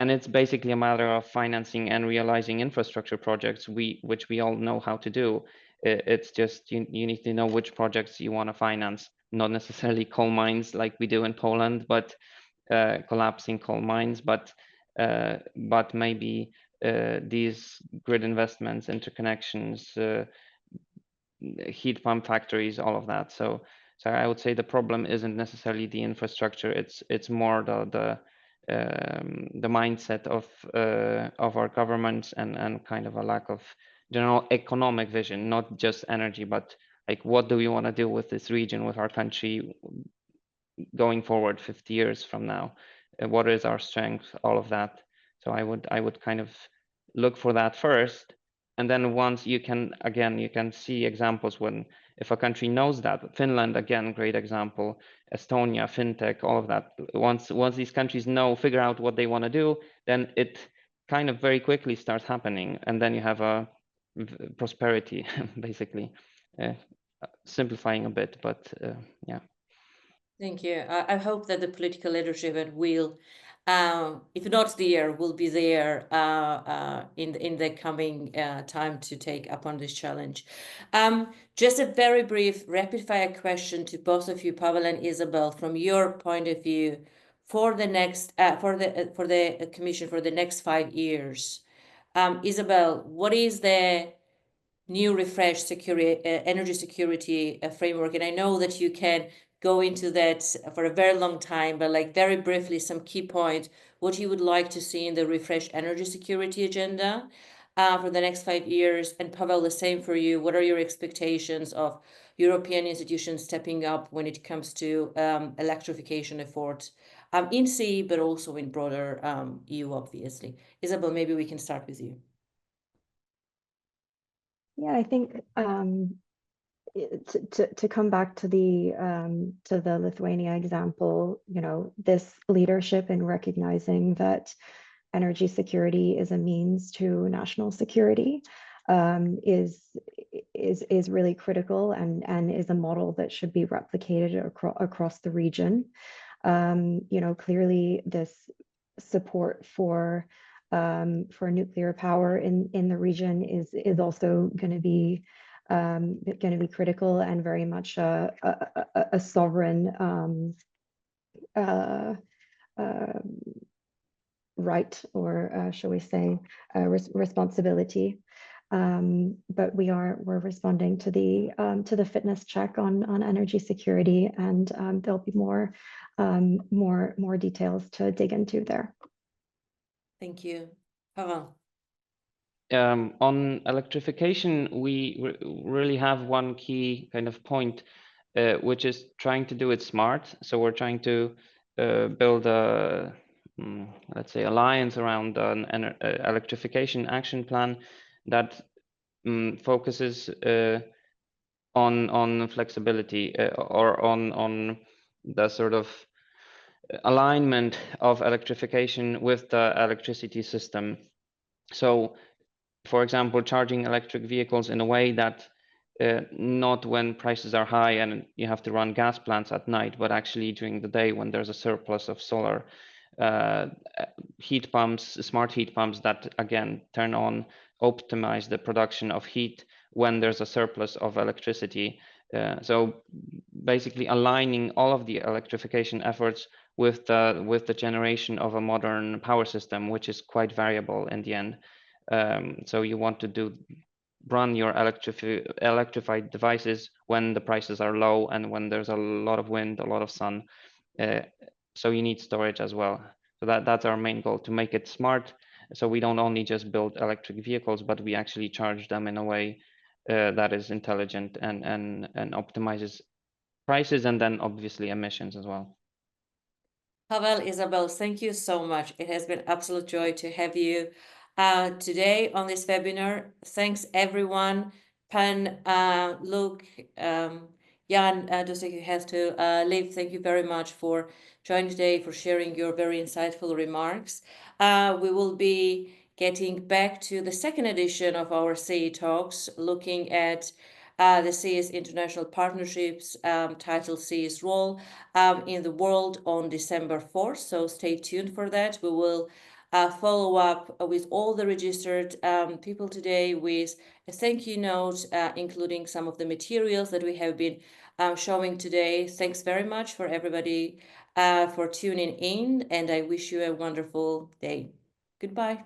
And it's basically a matter of financing and realizing infrastructure projects, which we all know how to do. It's just you need to know which projects you want to finance, not necessarily coal mines like we do in Poland, but collapsing coal mines, but maybe these grid investments, interconnections, heat pump factories, all of that. So I would say the problem isn't necessarily the infrastructure. It's more the mindset of our governments and kind of a lack of general economic vision, not just energy, but like what do we want to do with this region, with our country going forward 50 years from now? What is our strength? All of that. So I would kind of look for that first. And then once you can see examples when if a country knows that. Finland, again, great example. Estonia, fintech, all of that. Once these countries figure out what they want to do, then it kind of very quickly starts happening, and then you have a prosperity, basically. Simplifying a bit, but yeah. Thank you. I hope that the political leadership will, if not there, will be there in the coming time to take upon this challenge. Just a very brief rapid fire question to both of you, Pavel and Isabel, from your point of view. for the next for the Commission for the next 5 years. Isabel, what is the new refreshed energy security framework? And I know that you can go into that for a very long time, but like very briefly, some key points, what you would like to see in the refreshed energy security agenda for the next 5 years. And Pavel, the same for you. What are your expectations of European institutions stepping up when it comes to electrification efforts in CEE, but also in broader EU, obviously? Isabel, maybe we can start with you. Yeah, I think to come back to the Lithuania example, you know, this leadership in recognizing that energy security is a means to national security is really critical and is a model that should be replicated across the region. You know, clearly this support for nuclear power in the region is also going to be critical and very much a sovereign right, or shall we say responsibility. But we're responding to the fitness check on energy security, and there'll be more details to dig into there. Thank you. Pavel. On electrification, we really have one key kind of point, which is trying to do it smart. So we're trying to build a, let's say, alliance around an electrification action plan that focuses on flexibility or on the sort of alignment of electrification with the electricity system. So, for example, charging electric vehicles in a way that not when prices are high and you have to run gas plants at night, but actually during the day when there's a surplus of solar. Heat pumps, smart heat pumps that again turn on, optimize the production of heat when there's a surplus of electricity. So basically aligning all of the electrification efforts with the generation of a modern power system, which is quite variable in the end. So you want to run your electrified devices when the prices are low and when there's a lot of wind, a lot of sun. So you need storage as well. So that's our main goal, to make it smart. So we don't only just build electric vehicles, but we actually charge them in a way that is intelligent and optimizes prices and then obviously emissions as well. Pavel, Isabel, thank you so much. It has been absolute joy to have you today on this webinar. Thanks everyone. Pan, Luke, Jan, Dosek, who has to leave. Thank you very much for joining today, for sharing your very insightful remarks. We will be getting back to the second edition of our CEETalks, looking at the CEE's international partnerships, titled CEE's role in the world on December 4th. So stay tuned for that. We will follow up with all the registered people today with a thank you note, including some of the materials that we have been showing today. Thanks very much for everybody for tuning in, and I wish you a wonderful day. Goodbye.